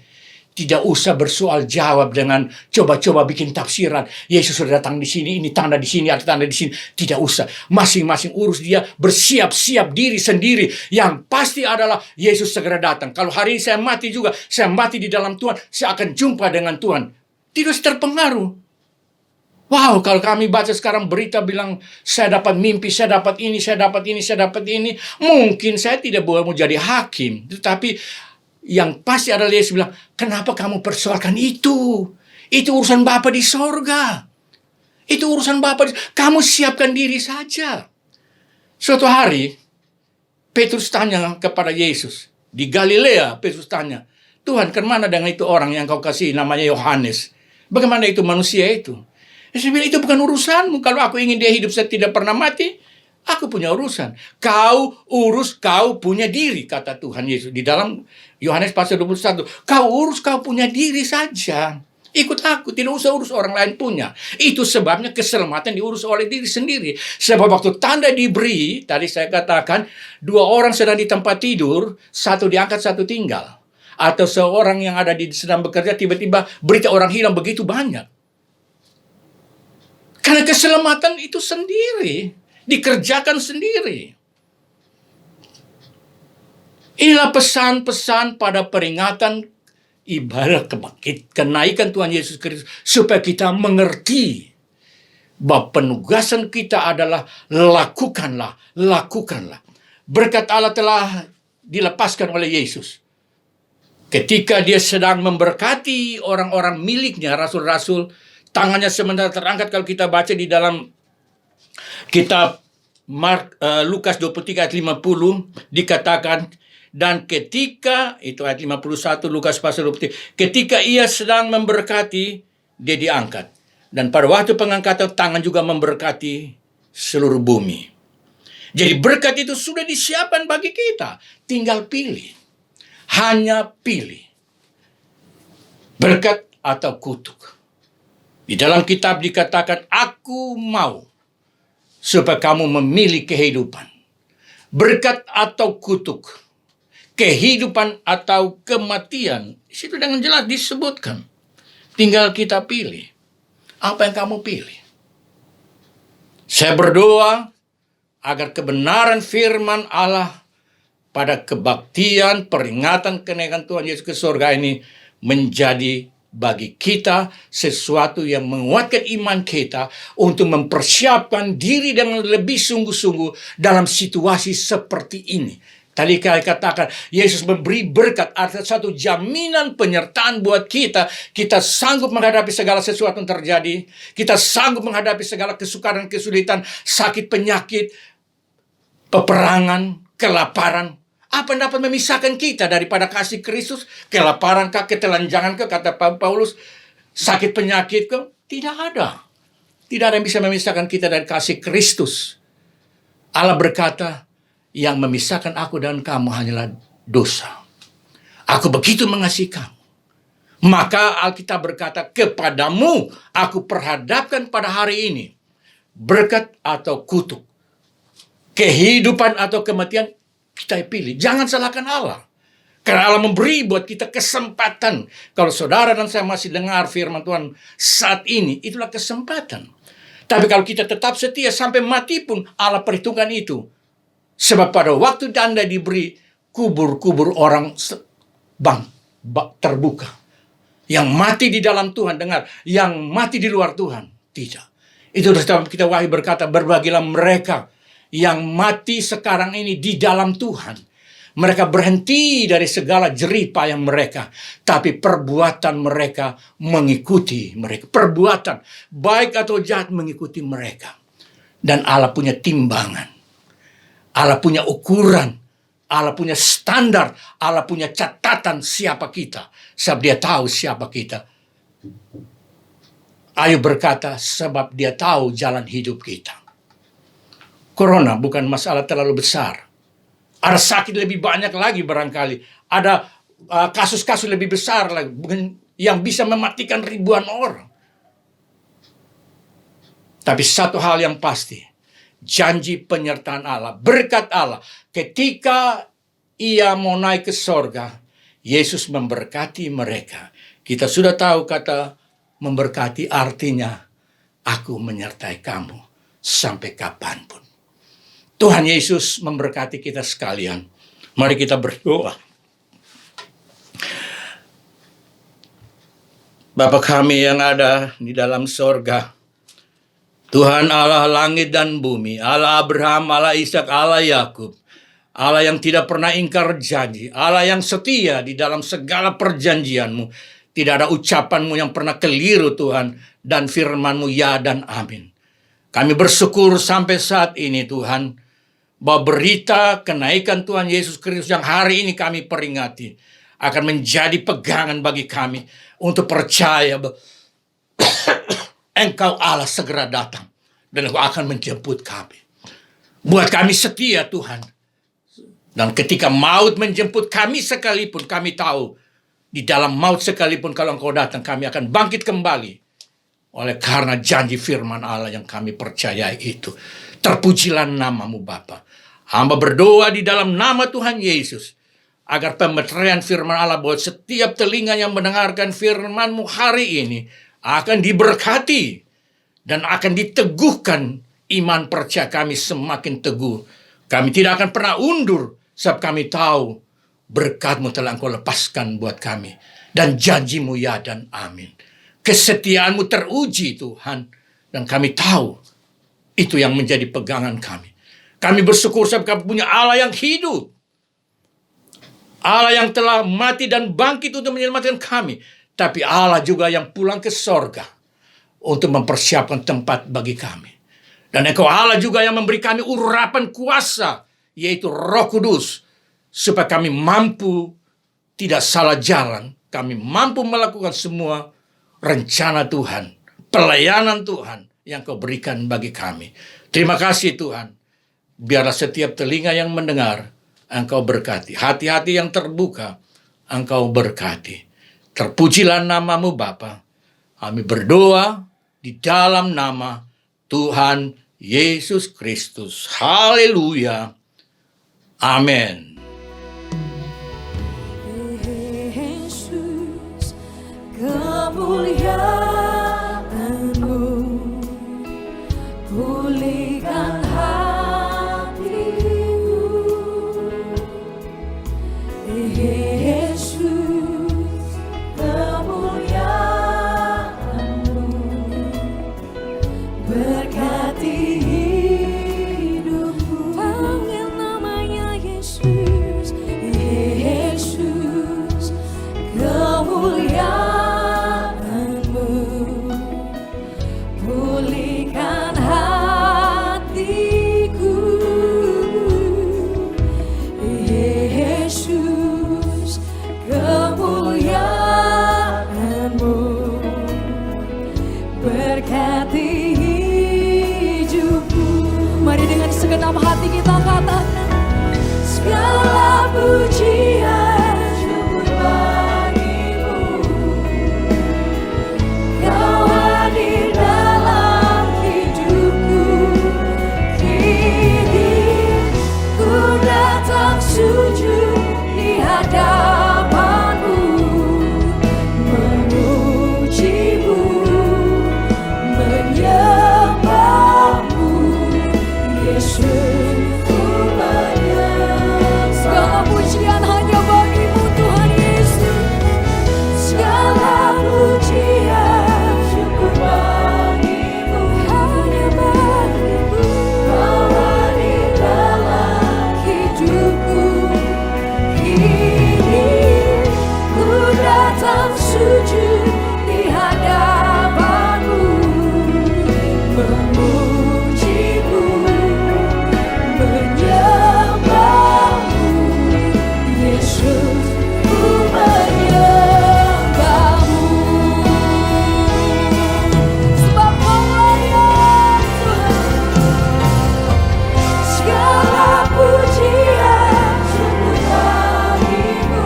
tidak usah bersoal jawab dengan coba-coba bikin tafsiran. Yesus sudah datang di sini, ini tanda di sini, ada tanda di sini. Tidak usah. Masing-masing urus dia, bersiap-siap diri sendiri. Yang pasti adalah Yesus segera datang. Kalau hari ini saya mati juga, saya mati di dalam Tuhan, saya akan jumpa dengan Tuhan. Tidak usah terpengaruh. Wow, kalau kami baca sekarang berita bilang, saya dapat mimpi, saya dapat ini, saya dapat ini, saya dapat ini. Mungkin saya tidak boleh mau jadi hakim. Tetapi yang pasti adalah Yesus bilang, kenapa kamu persoalkan itu? Itu urusan Bapa di sorga. Itu urusan Bapa. Kamu siapkan diri saja. Suatu hari, Petrus tanya kepada Yesus. Di Galilea, Petrus tanya, Tuhan, kemana dengan itu orang yang kau kasih namanya Yohanes? Bagaimana itu manusia itu? Yesus bilang, itu bukan urusanmu. Kalau aku ingin dia hidup, saya tidak pernah mati. Aku punya urusan. Kau urus, kau punya diri, kata Tuhan Yesus. Di dalam Yohanes pasal 21. Kau urus, kau punya diri saja. Ikut aku, tidak usah urus orang lain punya. Itu sebabnya keselamatan diurus oleh diri sendiri. Sebab waktu tanda diberi, tadi saya katakan, 2 orang sedang di tempat tidur, 1 diangkat, 1 tinggal. Atau seorang yang sedang bekerja, tiba-tiba berita orang hilang begitu banyak. Karena keselamatan itu sendiri, dikerjakan sendiri. Inilah pesan-pesan pada peringatan ibadah kenaikan Tuhan Yesus Kristus, supaya kita mengerti bahwa penugasan kita adalah lakukanlah. Berkat Allah telah dilepaskan oleh Yesus. Ketika dia sedang memberkati orang-orang miliknya, rasul-rasul, tangannya sementara terangkat. Kalau kita baca di dalam kitab Lukas 23 ayat 50, dikatakan, dan ketika, itu ayat 51 Lukas pasal 23, ketika ia sedang memberkati, dia diangkat. Dan pada waktu pengangkatan, tangan juga memberkati seluruh bumi. Jadi berkat itu sudah disiapkan bagi kita. Tinggal pilih. Hanya pilih. Berkat atau kutuk. Di dalam kitab dikatakan, aku mau supaya kamu memilih kehidupan. Berkat atau kutuk. Kehidupan atau kematian. Itu dengan jelas disebutkan. Tinggal kita pilih. Apa yang kamu pilih? Saya berdoa agar kebenaran firman Allah pada kebaktian peringatan kenaikan Tuhan Yesus ke surga ini menjadi bagi kita sesuatu yang menguatkan iman kita untuk mempersiapkan diri dengan lebih sungguh-sungguh dalam situasi seperti ini. Tadi kali katakan, Yesus memberi berkat, ada satu jaminan penyertaan buat kita. Kita sanggup menghadapi segala sesuatu yang terjadi. Kita sanggup menghadapi segala kesukaran, kesulitan, sakit, penyakit, peperangan, kelaparan. Apa yang dapat memisahkan kita daripada kasih Kristus? Kelaparan kah, ketelanjangan kah, kata Paulus, sakit, penyakit kah? Tidak ada. Tidak ada yang bisa memisahkan kita dari kasih Kristus. Allah berkata, yang memisahkan aku dan kamu hanyalah dosa. Aku begitu mengasihi kamu. Maka Alkitab berkata, kepadamu aku perhadapkan pada hari ini berkat atau kutuk. Kehidupan atau kematian, kita pilih. Jangan salahkan Allah. Karena Allah memberi buat kita kesempatan. Kalau saudara dan saya masih dengar firman Tuhan saat ini, itulah kesempatan. Tapi kalau kita tetap setia sampai mati pun, Allah perhitungkan itu. Sebab pada waktu Anda diberi, kubur-kubur orang terbuka. Yang mati di dalam Tuhan, dengar. Yang mati di luar Tuhan, tidak. Itu sebab kita Wahyu berkata, berbahagialah mereka yang mati sekarang ini di dalam Tuhan. Mereka berhenti dari segala jerih payah mereka. Tapi perbuatan mereka mengikuti mereka. Perbuatan, baik atau jahat, mengikuti mereka. Dan Allah punya timbangan. Allah punya ukuran, Allah punya standar, Allah punya catatan siapa kita. Sebab dia tahu siapa kita. Ayub berkata, sebab dia tahu jalan hidup kita. Corona bukan masalah terlalu besar. Ada sakit lebih banyak lagi barangkali. Ada kasus-kasus lebih besar lagi yang bisa mematikan ribuan orang. Tapi satu hal yang pasti, janji penyertaan Allah, berkat Allah. Ketika ia mau naik ke sorga, Yesus memberkati mereka. Kita sudah tahu kata memberkati artinya, aku menyertai kamu sampai kapanpun. Tuhan Yesus memberkati kita sekalian. Mari kita berdoa. Bapa kami yang ada di dalam sorga, Tuhan Allah langit dan bumi, Allah Abraham, Allah Ishak, Allah Yakub, Allah yang tidak pernah ingkar janji, Allah yang setia di dalam segala perjanjian-Mu. Tidak ada ucapan-Mu yang pernah keliru Tuhan, dan firman-Mu ya dan amin. Kami bersyukur sampai saat ini Tuhan, bahwa berita kenaikan Tuhan Yesus Kristus yang hari ini kami peringati akan menjadi pegangan bagi kami untuk percaya bahwa Engkau Allah segera datang dan Engkau akan menjemput kami. Buat kami setia Tuhan. Dan ketika maut menjemput kami sekalipun, kami tahu di dalam maut sekalipun kalau Engkau datang, kami akan bangkit kembali. Oleh karena janji firman Allah yang kami percayai itu. Terpujilah nama-Mu Bapa. Hamba berdoa di dalam nama Tuhan Yesus, agar pemeteraian firman Allah buat setiap telinga yang mendengarkan firman-Mu hari ini akan diberkati dan akan diteguhkan iman percaya kami semakin teguh. Kami tidak akan pernah undur sebab kami tahu berkat-Mu telah Engkau lepaskan buat kami dan janji-Mu ya dan amin. Kesetiaan-Mu teruji Tuhan dan kami tahu itu yang menjadi pegangan kami. Kami bersyukur sebab kami punya Allah yang hidup. Allah yang telah mati dan bangkit untuk menyelamatkan kami. Tapi Allah juga yang pulang ke sorga untuk mempersiapkan tempat bagi kami. Dan Engkau Allah juga yang memberi kami urapan kuasa, yaitu Roh Kudus, supaya kami mampu tidak salah jalan. Kami mampu melakukan semua rencana Tuhan, pelayanan Tuhan yang Kau berikan bagi kami. Terima kasih Tuhan. Biarlah setiap telinga yang mendengar Engkau berkati. Hati-hati yang terbuka Engkau berkati. Terpujilah nama-Mu Bapa. Kami berdoa di dalam nama Tuhan Yesus Kristus. Haleluya. Amin. Yesus, kemuliaan-Mu pulihkan hatiku. Yesus, kemuliaan-Mu berkati hidupku. Panggil namanya Yesus, Yesus, kemuliaan-Mu pulihkan hatiku. Yesus, kemuliaan-Mu berkati hidupku. Mari dengan segenap hati kita katakan, segala pujian syukur bagi-Mu. Kau hadir dalam hidupku. Kini ku datang sujud di hadapan-Mu, memuji-Mu, menyembah-Mu. Yesus, ku menyembah. Segala pujian hanya bagi-Mu Tuhan Yesus. Segala pujian syukur bagi-Mu, hanya bagi-Mu. Kau hadir dalam hidupku. Kini ku datang sujud di hadapan-Mu, memuji-Mu, menyembah-Mu. Yesus, ku menyembah-Mu. Sebab Kau layak Tuhan. Segala pujian syukur bagi-Mu.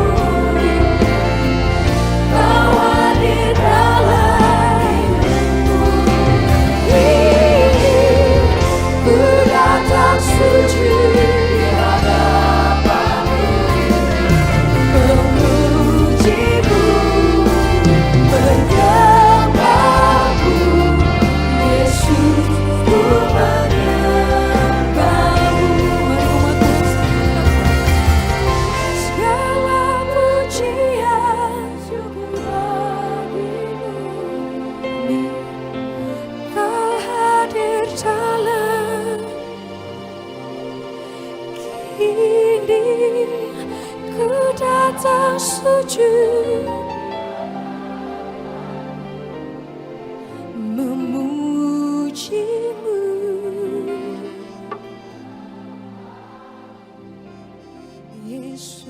Kau hadir dalam hidupku. Kini ku datang sujud di hadapan-Mu, memuji-Mu, menyembah-Mu. Yesus, ku menyembah-Mu. Segala pujian syukur bagi-Mu. Kau hadir dalam. Kini ku datang sujud Yesus.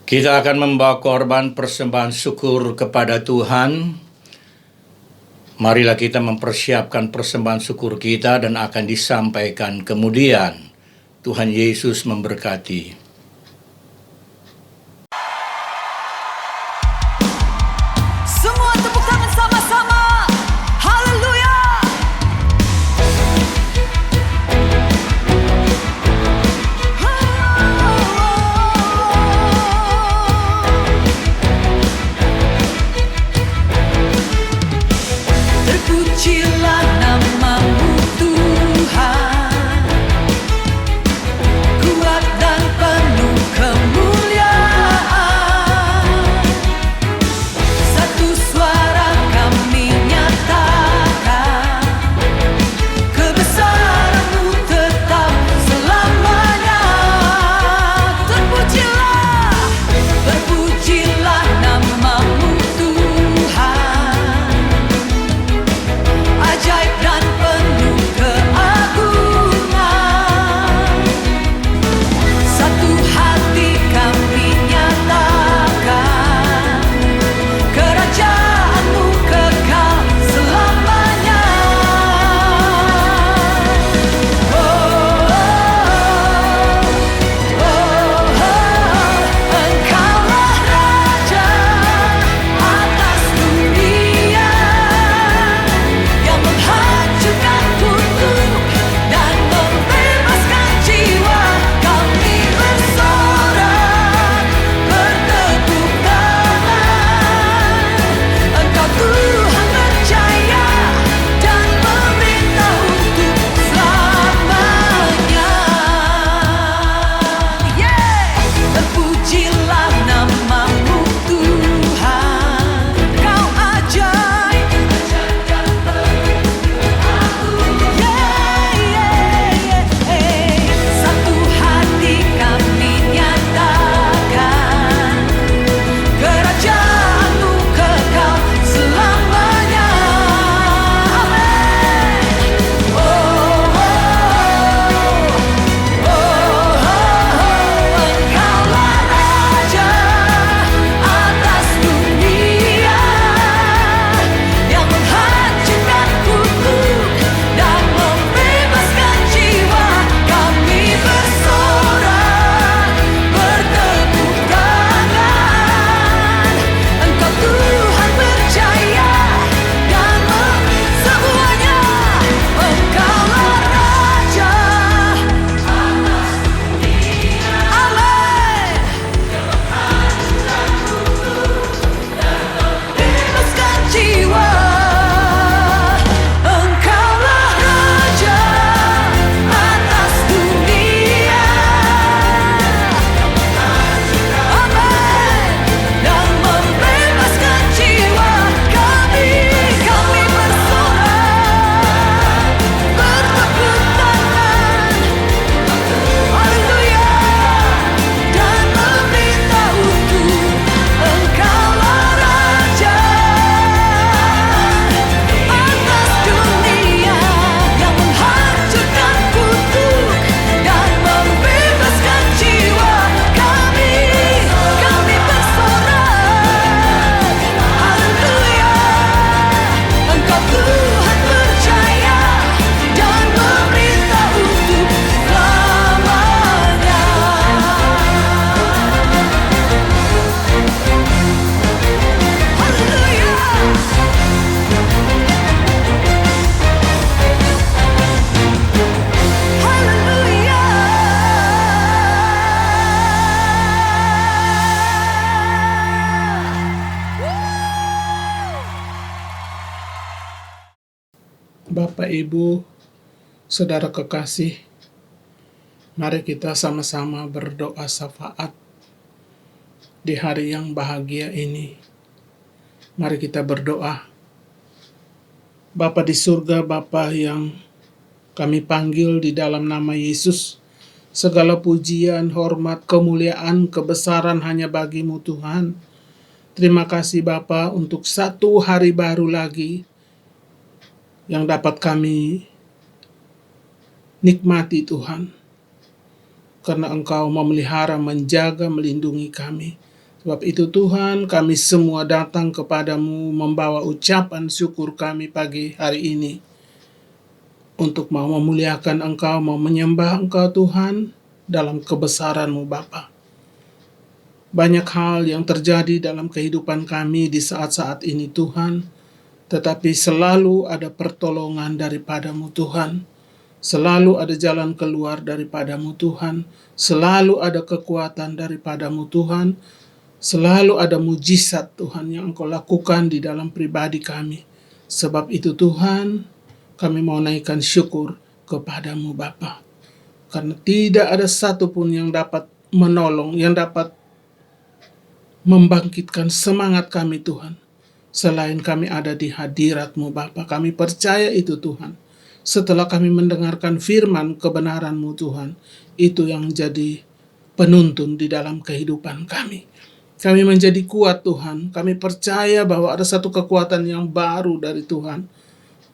Kita akan membawa korban persembahan syukur kepada Tuhan. Marilah kita mempersiapkan persembahan syukur kita dan akan disampaikan kemudian. Tuhan Yesus memberkati. Semua tepuk tangan sama-sama. Haleluya. Terpujilah namamu Tuhan, kuat dan penuh kemuliaan. Satu suara kami nyatakan, kebesaran-Mu tetap selamanya. Terpujilah, terpujilah namamu Tuhan, ajaib dan penuh keagungan. Satu hati kami nyatakan, kerajaan-Mu kekal selamanya. Oh, oh, oh, oh, Engkaulah Raja atas dunia, yang menghancurkan kutuk dan membebaskan jiwa. Kami bersorak, bertepuk tangan. Engkau Tuhan percaya dan memerintah untuk selamanya. Terpujilah namamu Tuhan, Kau ajaib dan satu hati kami nyatakan, kerajaan-Mu kekal selamanya. Amin. Oh, oh, oh, oh, Engkaulah Raja atas dunia, yang menghancurkan kutuk dan membebaskan jiwa. Kami bersorak, bertepuk tangan. Engkau Tuhan percaya dan semuanya. Engkaulah Raja atas dunia. Amin. Bebaskan jiwa. Engkaulah Raja atas dunia. Amin. Dan membebaskan jiwa. Kami bersorak, bertepuk tangan. Haleluya. Dan meminta untuk Engkaulah Raja atas dunia, yang menghancurkan kutuk dan membebaskan jiwa. Kami bersorak. Haleluya. Engkau Tuhan percaya dan memerintah untuk selamanya. Haleluya. Haleluya. Bapak, Ibu, Saudara kekasih, mari kita sama-sama berdoa syafaat di hari yang bahagia ini. Mari kita berdoa. Bapa di surga, Bapa yang kami panggil di dalam nama Yesus, segala pujian, hormat, kemuliaan, kebesaran hanya bagi-Mu Tuhan. Terima kasih Bapa untuk satu hari baru lagi yang dapat kami nikmati Tuhan. karena Engkau memelihara, menjaga, melindungi kami. Sebab itu Tuhan, kami semua datang kepadamu membawa ucapan syukur kami pagi hari ini, untuk mau memuliakan Engkau, mau menyembah Engkau Tuhan dalam kebesaran-Mu Bapa. Banyak hal yang terjadi dalam kehidupan kami di saat-saat ini Tuhan, tetapi selalu ada pertolongan daripadamu Tuhan. Selalu ada jalan keluar daripadamu Tuhan. Selalu ada kekuatan daripadamu Tuhan. Selalu ada mujizat Tuhan yang Engkau lakukan di dalam pribadi kami. Sebab itu Tuhan, kami mau naikkan syukur kepadamu Bapa. Karena tidak ada satupun yang dapat menolong, yang dapat membangkitkan semangat kami Tuhan, selain kami ada di hadirat-Mu Bapa. Kami percaya itu Tuhan. Setelah kami mendengarkan firman kebenaran-Mu Tuhan, itu yang jadi penuntun di dalam kehidupan kami. Kami menjadi kuat Tuhan. Kami percaya bahwa ada satu kekuatan yang baru dari Tuhan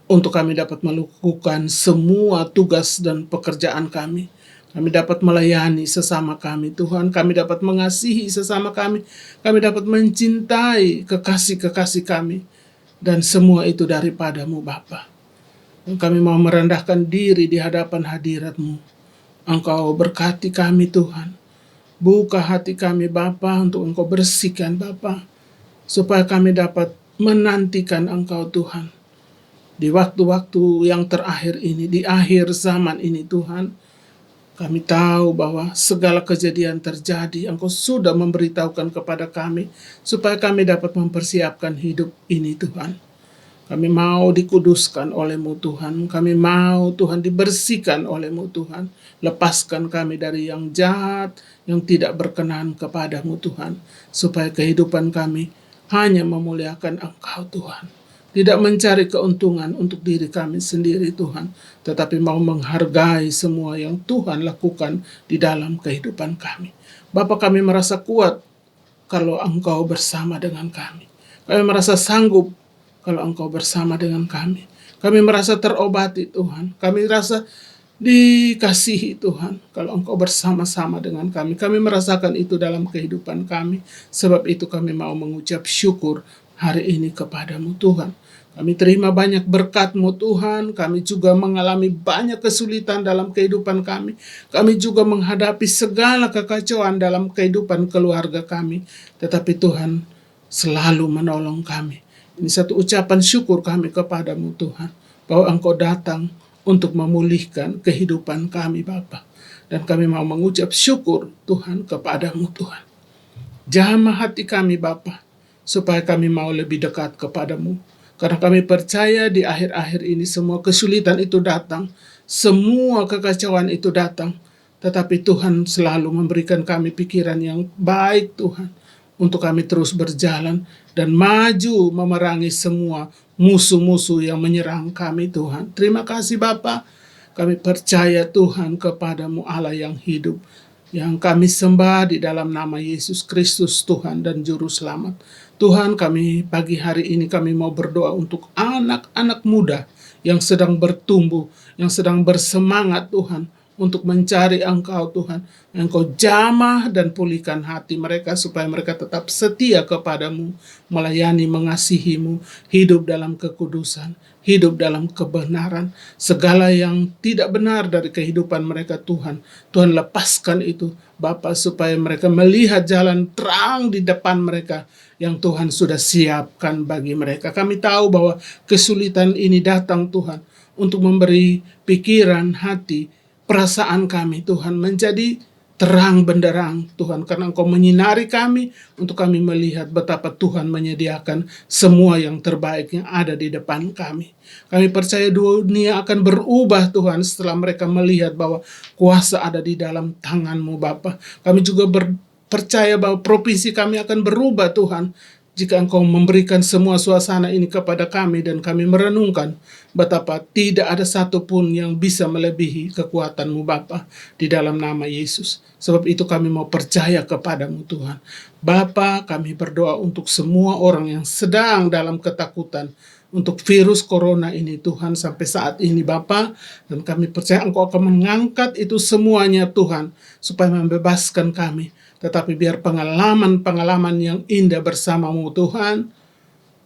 untuk kami dapat melakukan semua tugas dan pekerjaan kami. Kami dapat melayani sesama kami Tuhan. Kami dapat mengasihi sesama kami. Kami dapat mencintai kekasih-kekasih kami. Dan semua itu daripadamu Bapa. Kami mau merendahkan diri di hadapan hadirat-Mu. Engkau berkati kami Tuhan. Buka hati kami Bapa untuk Engkau bersihkan Bapa, supaya kami dapat menantikan Engkau Tuhan. Di waktu-waktu yang terakhir ini, di akhir zaman ini Tuhan, kami tahu bahwa segala kejadian terjadi, Engkau sudah memberitahukan kepada kami, supaya kami dapat mempersiapkan hidup ini Tuhan. Kami mau dikuduskan oleh-Mu Tuhan. Kami mau Tuhan dibersihkan oleh-Mu Tuhan. Lepaskan kami dari yang jahat, yang tidak berkenan kepada-Mu Tuhan. Supaya kehidupan kami hanya memuliakan Engkau Tuhan. Tidak mencari keuntungan untuk diri kami sendiri Tuhan. Tetapi mau menghargai semua yang Tuhan lakukan di dalam kehidupan kami. Bapa, kami merasa kuat kalau Engkau bersama dengan kami. Kami merasa sanggup kalau Engkau bersama dengan kami. Kami merasa terobati Tuhan. Kami merasa dikasihi Tuhan kalau Engkau bersama-sama dengan kami. Kami merasakan itu dalam kehidupan kami. Sebab itu kami mau mengucap syukur hari ini kepadamu Tuhan. Kami terima banyak berkat-Mu Tuhan. Kami juga mengalami banyak kesulitan dalam kehidupan kami. Kami juga menghadapi segala kekacauan dalam kehidupan keluarga kami. Tetapi Tuhan selalu menolong kami. Ini satu ucapan syukur kami kepadamu Tuhan, bahwa Engkau datang untuk memulihkan kehidupan kami Bapa. Dan kami mau mengucap syukur Tuhan kepadamu Tuhan. Jamah hati kami Bapa, supaya kami mau lebih dekat kepadamu. Karena kami percaya di akhir-akhir ini semua kesulitan itu datang, semua kekacauan itu datang. Tetapi Tuhan selalu memberikan kami pikiran yang baik Tuhan, untuk kami terus berjalan dan maju memerangi semua musuh-musuh yang menyerang kami Tuhan. Terima kasih Bapa. Kami percaya Tuhan kepadamu Allah yang hidup, yang kami sembah di dalam nama Yesus Kristus Tuhan dan Juru Selamat. Tuhan, kami pagi hari ini kami mau berdoa untuk anak-anak muda yang sedang bertumbuh, yang sedang bersemangat Tuhan, untuk mencari Engkau Tuhan. Engkau jamah dan pulihkan hati mereka supaya mereka tetap setia kepadamu, melayani, mengasihimu, hidup dalam kekudusan, hidup dalam kebenaran. Segala yang tidak benar dari kehidupan mereka Tuhan, Tuhan lepaskan itu Bapa, supaya mereka melihat jalan terang di depan mereka yang Tuhan sudah siapkan bagi mereka. Kami tahu bahwa kesulitan ini datang Tuhan untuk memberi pikiran, hati, perasaan kami Tuhan menjadi terang benderang Tuhan, karena Engkau menyinari kami untuk kami melihat betapa Tuhan menyediakan semua yang terbaik yang ada di depan kami. Kami percaya dunia akan berubah Tuhan setelah mereka melihat bahwa kuasa ada di dalam tangan-Mu Bapa. Kami juga percaya bahwa provinsi kami akan berubah Tuhan, jika Engkau memberikan semua suasana ini kepada kami dan kami merenungkan betapa tidak ada satupun yang bisa melebihi kekuatan-Mu Bapa di dalam nama Yesus. Sebab itu kami mau percaya kepadamu Tuhan. Bapa, kami berdoa untuk semua orang yang sedang dalam ketakutan, untuk virus corona ini Tuhan sampai saat ini Bapa, dan kami percaya Engkau akan mengangkat itu semuanya Tuhan supaya membebaskan kami. Tetapi biar pengalaman-pengalaman yang indah bersama-Mu Tuhan,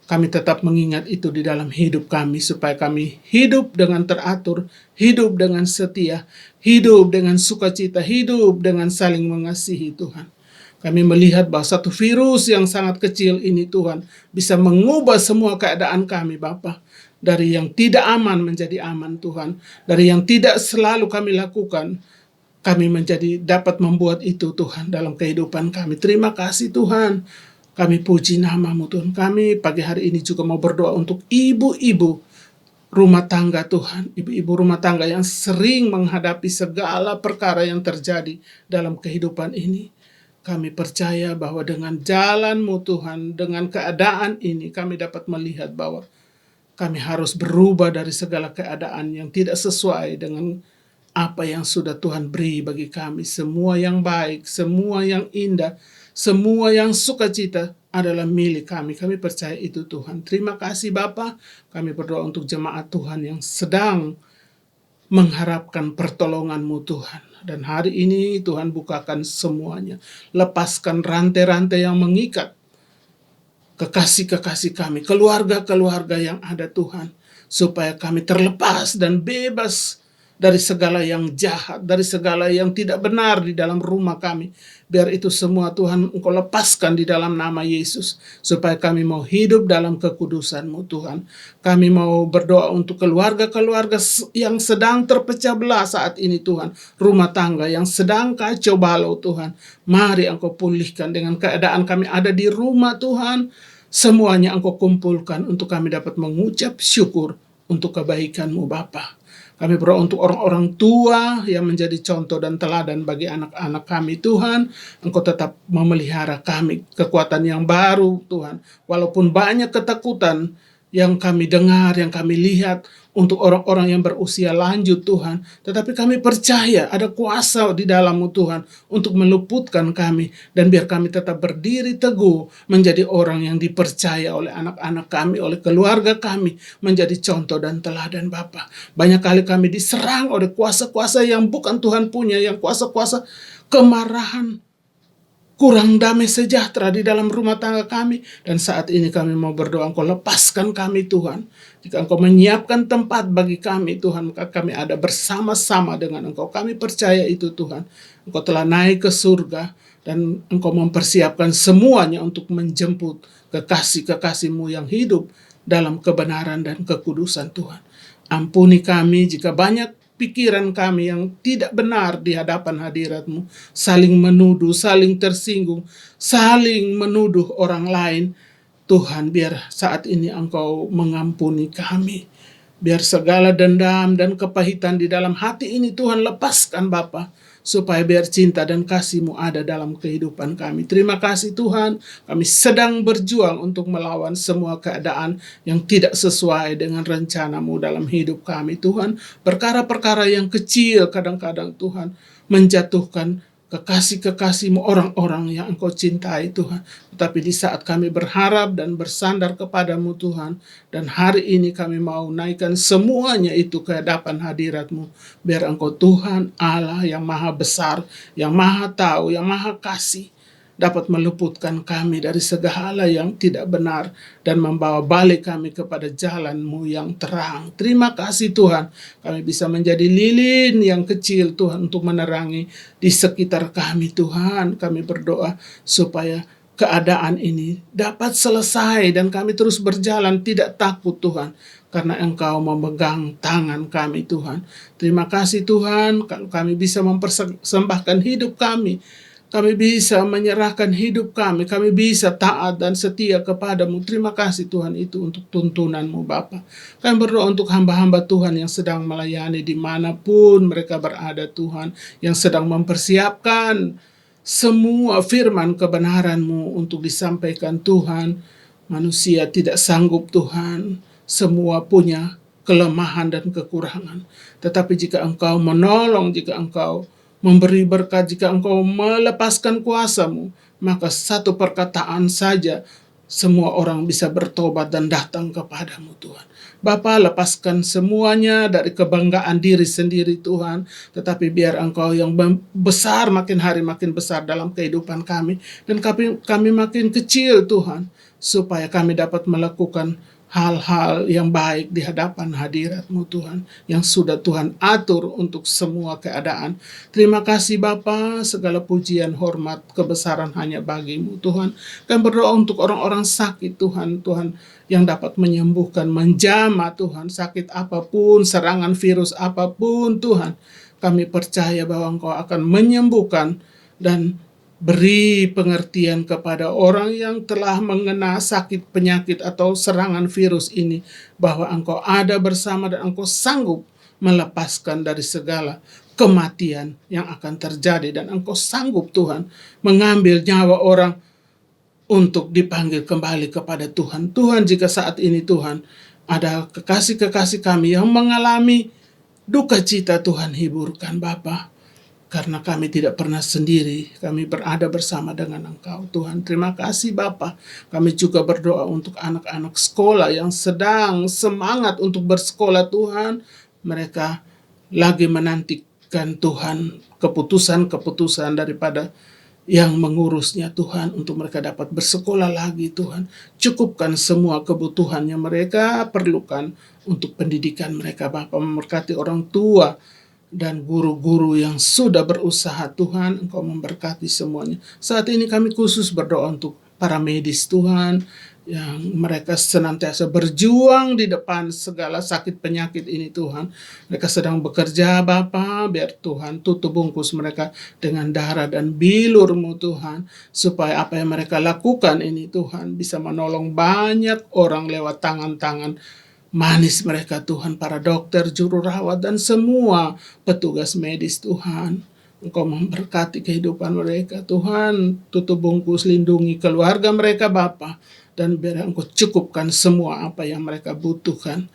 kami tetap mengingat itu di dalam hidup kami supaya kami hidup dengan teratur, hidup dengan setia, hidup dengan sukacita, hidup dengan saling mengasihi Tuhan. Kami melihat bahwa satu virus yang sangat kecil ini Tuhan bisa mengubah semua keadaan kami Bapa. Dari yang tidak aman menjadi aman Tuhan. Dari yang tidak selalu kami lakukan, kami menjadi dapat membuat itu Tuhan dalam kehidupan kami. Terima kasih Tuhan. Kami puji nama-Mu Tuhan. Kami pagi hari ini juga mau berdoa untuk ibu-ibu rumah tangga Tuhan. Ibu-ibu rumah tangga yang sering menghadapi segala perkara yang terjadi dalam kehidupan ini. Kami percaya bahwa dengan jalan-Mu Tuhan, dengan keadaan ini kami dapat melihat bahwa kami harus berubah dari segala keadaan yang tidak sesuai dengan apa yang sudah Tuhan beri bagi kami. Semua yang baik, semua yang indah, semua yang sukacita adalah milik kami. Kami percaya itu Tuhan. Terima kasih Bapa. Kami berdoa untuk jemaat Tuhan yang sedang mengharapkan pertolongan-Mu Tuhan. Dan hari ini Tuhan bukakan semuanya. Lepaskan rantai-rantai yang mengikat kekasih-kekasih kami, keluarga-keluarga yang ada Tuhan. Supaya kami terlepas dan bebas dari segala yang jahat, dari segala yang tidak benar di dalam rumah kami. Biar itu semua Tuhan Engkau lepaskan di dalam nama Yesus. Supaya kami mau hidup dalam kekudusan-Mu Tuhan. Kami mau berdoa untuk keluarga-keluarga yang sedang terpecah belah saat ini Tuhan. Rumah tangga yang sedang kacau balau Tuhan. Mari Engkau pulihkan dengan keadaan kami ada di rumah Tuhan. Semuanya Engkau kumpulkan untuk kami dapat mengucap syukur untuk kebaikan-Mu Bapa. Kami berdoa untuk orang-orang tua yang menjadi contoh dan teladan bagi anak-anak kami Tuhan. Engkau tetap memelihara kami kekuatan yang baru Tuhan. Walaupun banyak ketakutan yang kami dengar, yang kami lihat untuk orang-orang yang berusia lanjut Tuhan. Tetapi kami percaya ada kuasa di dalam-Mu Tuhan untuk meluputkan kami. Dan biar kami tetap berdiri teguh menjadi orang yang dipercaya oleh anak-anak kami, oleh keluarga kami. Menjadi contoh dan teladan Bapa. Banyak kali kami diserang oleh kuasa-kuasa yang bukan Tuhan punya, yang kuasa-kuasa kemarahan, kurang damai sejahtera di dalam rumah tangga kami. Dan saat ini kami mau berdoa, Engkau lepaskan kami Tuhan. Jika Engkau menyiapkan tempat bagi kami Tuhan, maka kami ada bersama-sama dengan Engkau. Kami percaya itu Tuhan. Engkau telah naik ke surga dan Engkau mempersiapkan semuanya untuk menjemput kekasih-kekasih-Mu yang hidup dalam kebenaran dan kekudusan Tuhan. Ampuni kami jika banyak pikiran kami yang tidak benar di hadapan hadirat-Mu, saling menuduh, saling tersinggung, saling menuduh orang lain. Tuhan, biar saat ini Engkau mengampuni kami. Biar segala dendam dan kepahitan di dalam hati ini Tuhan lepaskan Bapa, supaya biar cinta dan kasih-Mu ada dalam kehidupan kami. Terima kasih Tuhan, kami sedang berjuang untuk melawan semua keadaan yang tidak sesuai dengan rencana-Mu dalam hidup kami Tuhan. Perkara-perkara yang kecil kadang-kadang Tuhan menjatuhkan kekasih-kekasih-Mu, orang-orang yang Engkau cintai Tuhan. Tetapi di saat kami berharap dan bersandar kepada-Mu Tuhan, dan hari ini kami mau naikkan semuanya itu ke hadapan hadirat-Mu, biar Engkau Tuhan Allah yang maha besar, yang maha tahu, yang maha kasih, dapat meluputkan kami dari segala yang tidak benar dan membawa balik kami kepada jalan-Mu yang terang. Terima kasih Tuhan, kami bisa menjadi lilin yang kecil Tuhan untuk menerangi di sekitar kami Tuhan. Kami berdoa supaya keadaan ini dapat selesai dan kami terus berjalan tidak takut Tuhan, karena Engkau memegang tangan kami Tuhan. Terima kasih Tuhan, kalau kami bisa mempersembahkan hidup kami bisa menyerahkan hidup kami bisa taat dan setia kepada-Mu. Terima kasih Tuhan itu untuk tuntunan-Mu Bapa. Kami berdoa untuk hamba-hamba Tuhan yang sedang melayani dimanapun mereka berada Tuhan, yang sedang mempersiapkan semua firman kebenaran-Mu untuk disampaikan Tuhan. Manusia tidak sanggup Tuhan, semua punya kelemahan dan kekurangan. Tetapi jika Engkau menolong, jika Engkau memberi berkat, jika Engkau melepaskan kuasa-Mu, maka satu perkataan saja semua orang bisa bertobat dan datang kepadamu Tuhan. Bapa, lepaskan semuanya dari kebanggaan diri sendiri Tuhan, tetapi biar Engkau yang besar makin hari makin besar dalam kehidupan kami, dan kami makin kecil Tuhan, supaya kami dapat melakukan hal-hal yang baik di hadapan hadirat-Mu Tuhan, yang sudah Tuhan atur untuk semua keadaan. Terima kasih Bapa, segala pujian, hormat, kebesaran hanya bagi-Mu Tuhan. Kami berdoa untuk orang-orang sakit Tuhan, yang dapat menyembuhkan, menjamah Tuhan, sakit apapun, serangan virus apapun Tuhan. Kami percaya bahwa Engkau akan menyembuhkan dan beri pengertian kepada orang yang telah mengena sakit, penyakit, atau serangan virus ini, bahwa Engkau ada bersama dan Engkau sanggup melepaskan dari segala kematian yang akan terjadi, dan Engkau sanggup Tuhan mengambil nyawa orang untuk dipanggil kembali kepada Tuhan. Tuhan, jika saat ini Tuhan ada kekasih-kekasih kami yang mengalami duka cita, Tuhan hiburkan Bapa. Karena kami tidak pernah sendiri, kami berada bersama dengan Engkau Tuhan. Terima kasih Bapa. Kami juga berdoa untuk anak-anak sekolah yang sedang semangat untuk bersekolah Tuhan. Mereka lagi menantikan Tuhan keputusan-keputusan daripada yang mengurusnya Tuhan, untuk mereka dapat bersekolah lagi Tuhan. Cukupkan semua kebutuhan yang mereka perlukan untuk pendidikan mereka Bapa. Memberkati orang tua dan guru-guru yang sudah berusaha Tuhan, Engkau memberkati semuanya. Saat ini kami khusus berdoa untuk para medis Tuhan, yang mereka senantiasa berjuang di depan segala sakit penyakit ini Tuhan. Mereka sedang bekerja Bapa, biar Tuhan tutup bungkus mereka dengan darah dan bilur-Mu Tuhan, supaya apa yang mereka lakukan ini Tuhan bisa menolong banyak orang lewat tangan-tangan manis mereka Tuhan, para dokter, juru rawat, dan semua petugas medis Tuhan. Engkau memberkati kehidupan mereka Tuhan, tutup bungkus, lindungi keluarga mereka Bapa, dan biar Engkau cukupkan semua apa yang mereka butuhkan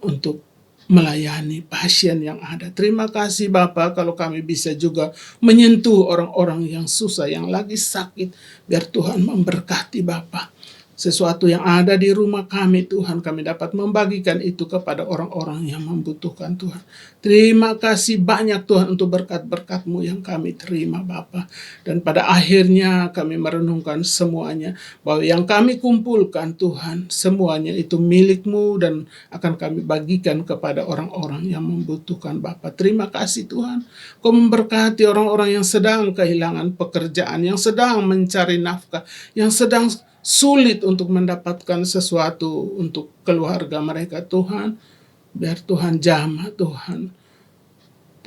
untuk melayani pasien yang ada. Terima kasih Bapa, kalau kami bisa juga menyentuh orang-orang yang susah, yang lagi sakit, biar Tuhan memberkati Bapa. Sesuatu yang ada di rumah kami Tuhan, kami dapat membagikan itu kepada orang-orang yang membutuhkan Tuhan. Terima kasih banyak Tuhan untuk berkat-berkat-Mu yang kami terima Bapa. Dan pada akhirnya kami merenungkan semuanya, bahwa yang kami kumpulkan Tuhan, semuanya itu milik-Mu dan akan kami bagikan kepada orang-orang yang membutuhkan Bapa. Terima kasih Tuhan, Kau memberkati orang-orang yang sedang kehilangan pekerjaan, yang sedang mencari nafkah, yang sedang sulit untuk mendapatkan sesuatu untuk keluarga mereka Tuhan. Biar Tuhan jamah Tuhan,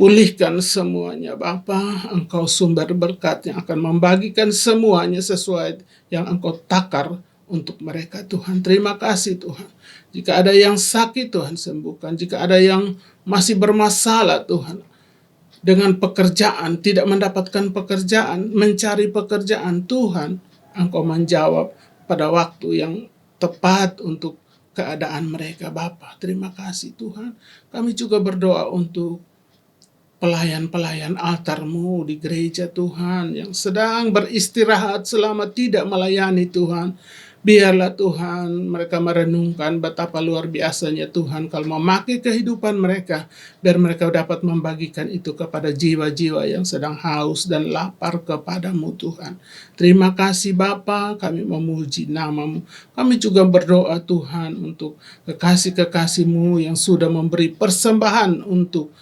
pulihkan semuanya Bapa. Engkau sumber berkat yang akan membagikan semuanya sesuai yang Engkau takar untuk mereka Tuhan. Terima kasih Tuhan. Jika ada yang sakit Tuhan sembuhkan, jika ada yang masih bermasalah Tuhan dengan pekerjaan, tidak mendapatkan pekerjaan, mencari pekerjaan Tuhan, Engkau menjawab pada waktu yang tepat untuk keadaan mereka Bapa. Terima kasih Tuhan. Kami juga berdoa untuk pelayan-pelayan altar-Mu di gereja Tuhan, yang sedang beristirahat selama tidak melayani Tuhan. Biarlah Tuhan mereka merenungkan betapa luar biasanya Tuhan kalau memakai kehidupan mereka, biar mereka dapat membagikan itu kepada jiwa-jiwa yang sedang haus dan lapar kepadamu Tuhan. Terima kasih Bapa, kami memuji nama-Mu. Kami juga berdoa Tuhan untuk kekasih-kekasih-Mu yang sudah memberi persembahan untuk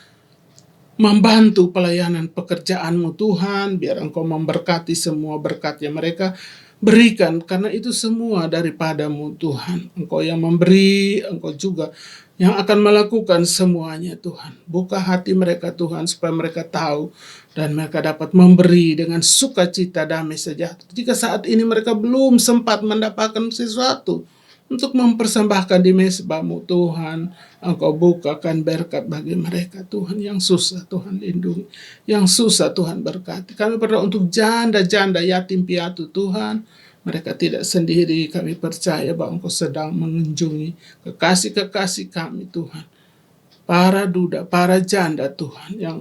membantu pelayanan pekerjaan-Mu Tuhan. Biar Engkau memberkati semua berkat yang mereka berikan, karena itu semua daripada-Mu Tuhan. Engkau yang memberi, Engkau juga yang akan melakukan semuanya Tuhan. Buka hati mereka Tuhan, supaya mereka tahu dan mereka dapat memberi dengan sukacita, damai, sejahtera. Jika saat ini mereka belum sempat mendapatkan sesuatu untuk mempersembahkan di mezbah-Mu Tuhan, Engkau bukakan berkat bagi mereka Tuhan. Yang susah Tuhan lindungi, yang susah Tuhan berkati. Kami berdoa untuk janda-janda, yatim piatu Tuhan. Mereka tidak sendiri, kami percaya bahwa Engkau sedang mengunjungi kekasih-kekasih kami Tuhan. Para duda, para janda Tuhan, yang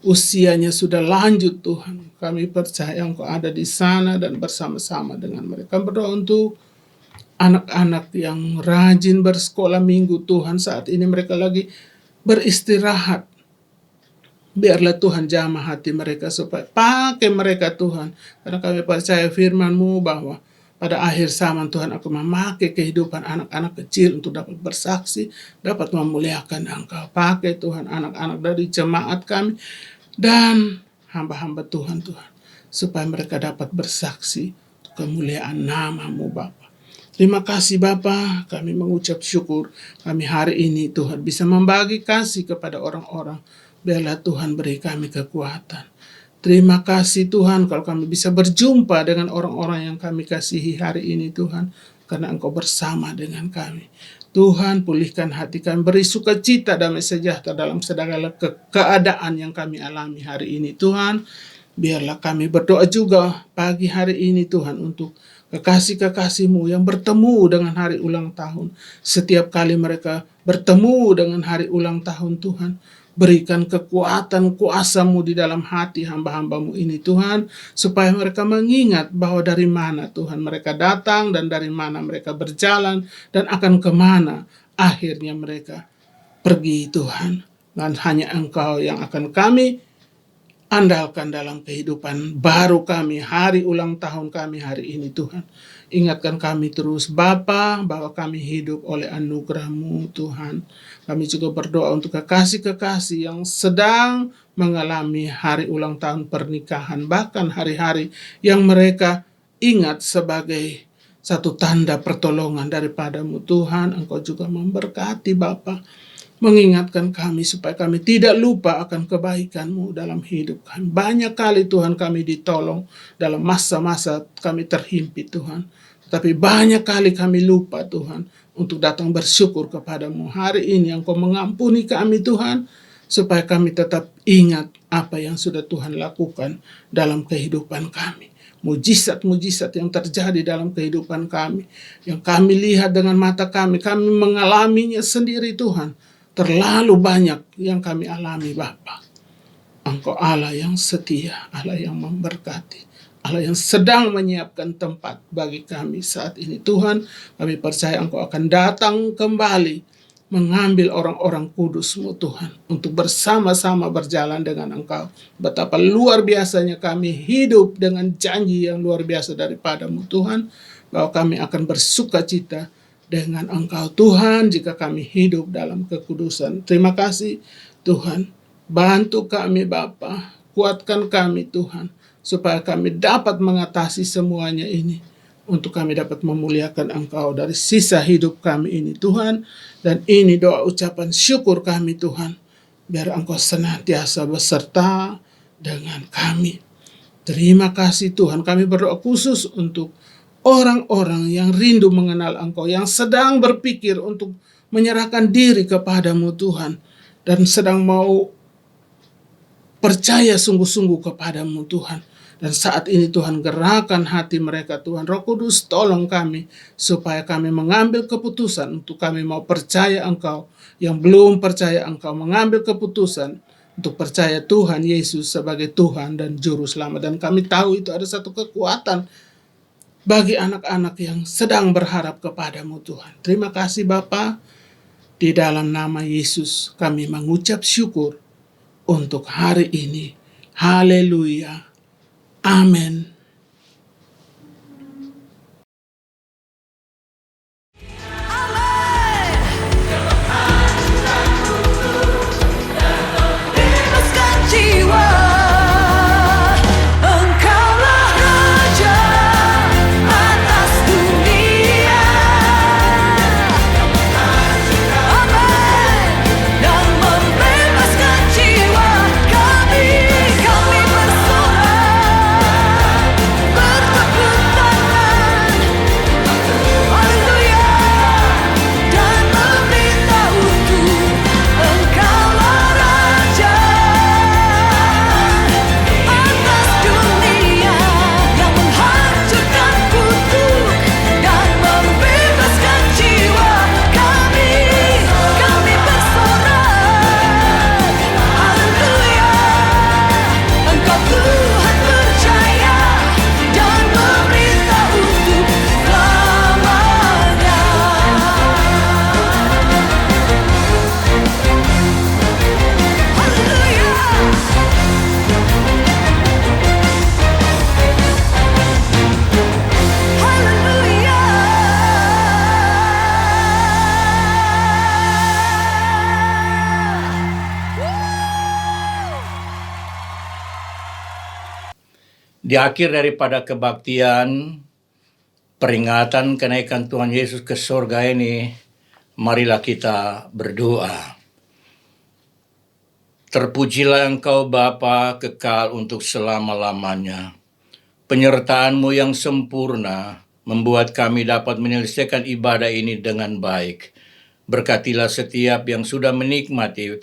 usianya sudah lanjut Tuhan. Kami percaya Engkau ada di sana dan bersama-sama dengan mereka. Kami berdoa untuk anak-anak yang rajin bersekolah minggu Tuhan, saat ini mereka lagi beristirahat. Biarlah Tuhan jamah hati mereka supaya pakai mereka Tuhan. Karena kami percaya firman-Mu bahwa pada akhir zaman Tuhan akan memakai kehidupan anak-anak kecil untuk dapat bersaksi, dapat memuliakan Engkau. Pakai Tuhan anak-anak dari jemaat kami dan hamba-hamba Tuhan, supaya mereka dapat bersaksi kemuliaan nama-Mu Bapa. Terima kasih Bapa, kami mengucap syukur kami hari ini Tuhan bisa membagi kasih kepada orang-orang. Biarlah Tuhan beri kami kekuatan. Terima kasih Tuhan kalau kami bisa berjumpa dengan orang-orang yang kami kasihi hari ini Tuhan, karena Engkau bersama dengan kami. Tuhan, pulihkan hati kami, beri sukacita damai sejahtera dalam segala keadaan yang kami alami hari ini Tuhan. Biarlah kami berdoa juga pagi hari ini Tuhan untuk kekasih-kekasih-Mu yang bertemu dengan hari ulang tahun. Setiap kali mereka bertemu dengan hari ulang tahun Tuhan, berikan kekuatan kuasa-Mu di dalam hati hamba-hamba-Mu ini Tuhan, supaya mereka mengingat bahwa dari mana Tuhan mereka datang dan dari mana mereka berjalan dan akan kemana akhirnya mereka pergi Tuhan. Dan hanya Engkau yang akan kami andalkan dalam kehidupan baru kami, hari ulang tahun kami hari ini Tuhan. Ingatkan kami terus Bapa, bahwa kami hidup oleh anugerah-Mu Tuhan. Kami juga berdoa untuk kekasih-kekasih yang sedang mengalami hari ulang tahun pernikahan, bahkan hari-hari yang mereka ingat sebagai satu tanda pertolongan daripada-Mu Tuhan. Engkau juga memberkati Bapa, mengingatkan kami supaya kami tidak lupa akan kebaikan-Mu dalam hidup kami. Banyak kali Tuhan kami ditolong dalam masa-masa kami terhimpit Tuhan. Tapi banyak kali kami lupa Tuhan untuk datang bersyukur kepada-Mu. Hari ini Engkau mengampuni kami Tuhan, supaya kami tetap ingat apa yang sudah Tuhan lakukan dalam kehidupan kami. Mujizat-mujizat yang terjadi dalam kehidupan kami, yang kami lihat dengan mata kami mengalaminya sendiri Tuhan. Terlalu banyak yang kami alami Bapa. Engkau Allah yang setia, Allah yang memberkati, Allah yang sedang menyiapkan tempat bagi kami saat ini Tuhan. Kami percaya Engkau akan datang kembali mengambil orang-orang kudus-Mu Tuhan, untuk bersama-sama berjalan dengan Engkau. Betapa luar biasanya kami hidup dengan janji yang luar biasa daripada-Mu Tuhan, bahwa kami akan bersukacita dengan Engkau Tuhan jika kami hidup dalam kekudusan. Terima kasih Tuhan. Bantu kami Bapa, kuatkan kami Tuhan, supaya kami dapat mengatasi semuanya ini, untuk kami dapat memuliakan Engkau dari sisa hidup kami ini Tuhan. Dan ini doa ucapan syukur kami Tuhan, biar Engkau senantiasa beserta dengan kami. Terima kasih Tuhan. Kami berdoa khusus untuk orang-orang yang rindu mengenal Engkau, yang sedang berpikir untuk menyerahkan diri kepada-Mu Tuhan, dan sedang mau percaya sungguh-sungguh kepada-Mu Tuhan. Dan saat ini Tuhan, gerakan hati mereka Tuhan. Roh Kudus tolong kami supaya kami mengambil keputusan untuk kami mau percaya Engkau. Yang belum percaya Engkau mengambil keputusan untuk percaya Tuhan Yesus sebagai Tuhan dan Juru Selamat. Dan kami tahu itu ada satu kekuatan bagi anak-anak yang sedang berharap kepada-Mu Tuhan. Terima kasih Bapa. Di dalam nama Yesus kami mengucap syukur untuk hari ini. Haleluya. Amin. Bebaskan jiwa, Engkaulah Raja atas dunia. Amin. Dan membebaskan jiwa kami bersorak. Di akhir daripada kebaktian peringatan kenaikan Tuhan Yesus ke surga ini, marilah kita berdoa. Terpujilah Engkau Bapa kekal untuk selama-lamanya. Penyertaan-Mu yang sempurna membuat kami dapat menyelesaikan ibadah ini dengan baik. Berkatilah setiap yang sudah menikmati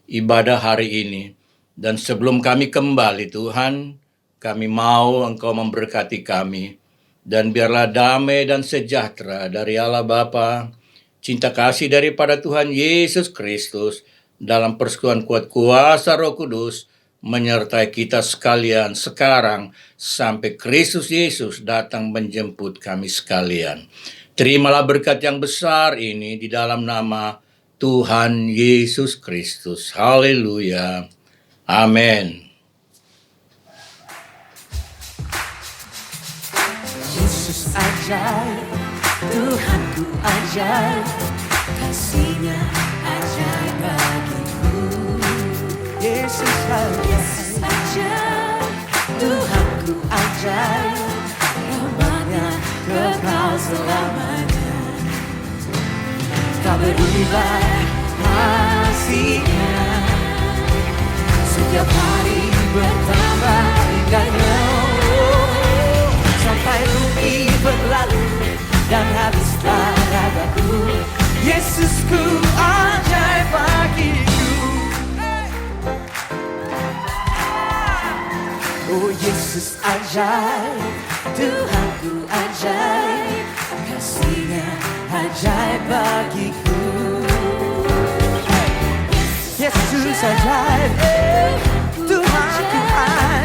ibadah hari ini. Dan sebelum kami kembali Tuhan, kami mau Engkau memberkati kami. Dan biarlah damai dan sejahtera dari Allah Bapa, cinta kasih daripada Tuhan Yesus Kristus, dalam persekutuan kuat kuasa Roh Kudus, menyertai kita sekalian sekarang sampai Kristus Yesus datang menjemput kami sekalian. Terimalah berkat yang besar ini di dalam nama Tuhan Yesus Kristus. Haleluya. Amin. Yesus ajaib, Tuhanku ajaib, kasih-Nya ajaib bagiku. Yesus ajaib, Tuhanku ajaib, rahmat-Nya kekal selamanya. Tak berubah kasih-Nya, setiap hari bertambah indahnya. Sampai rugi berlalu dan habislah ragaku, Yesusku ajaib bagiku. Oh Yesus ajaib, Tuhanku ajaib, kasih-Nya ajaib bagiku. Yesus ajaib, Tuhanku ajaib,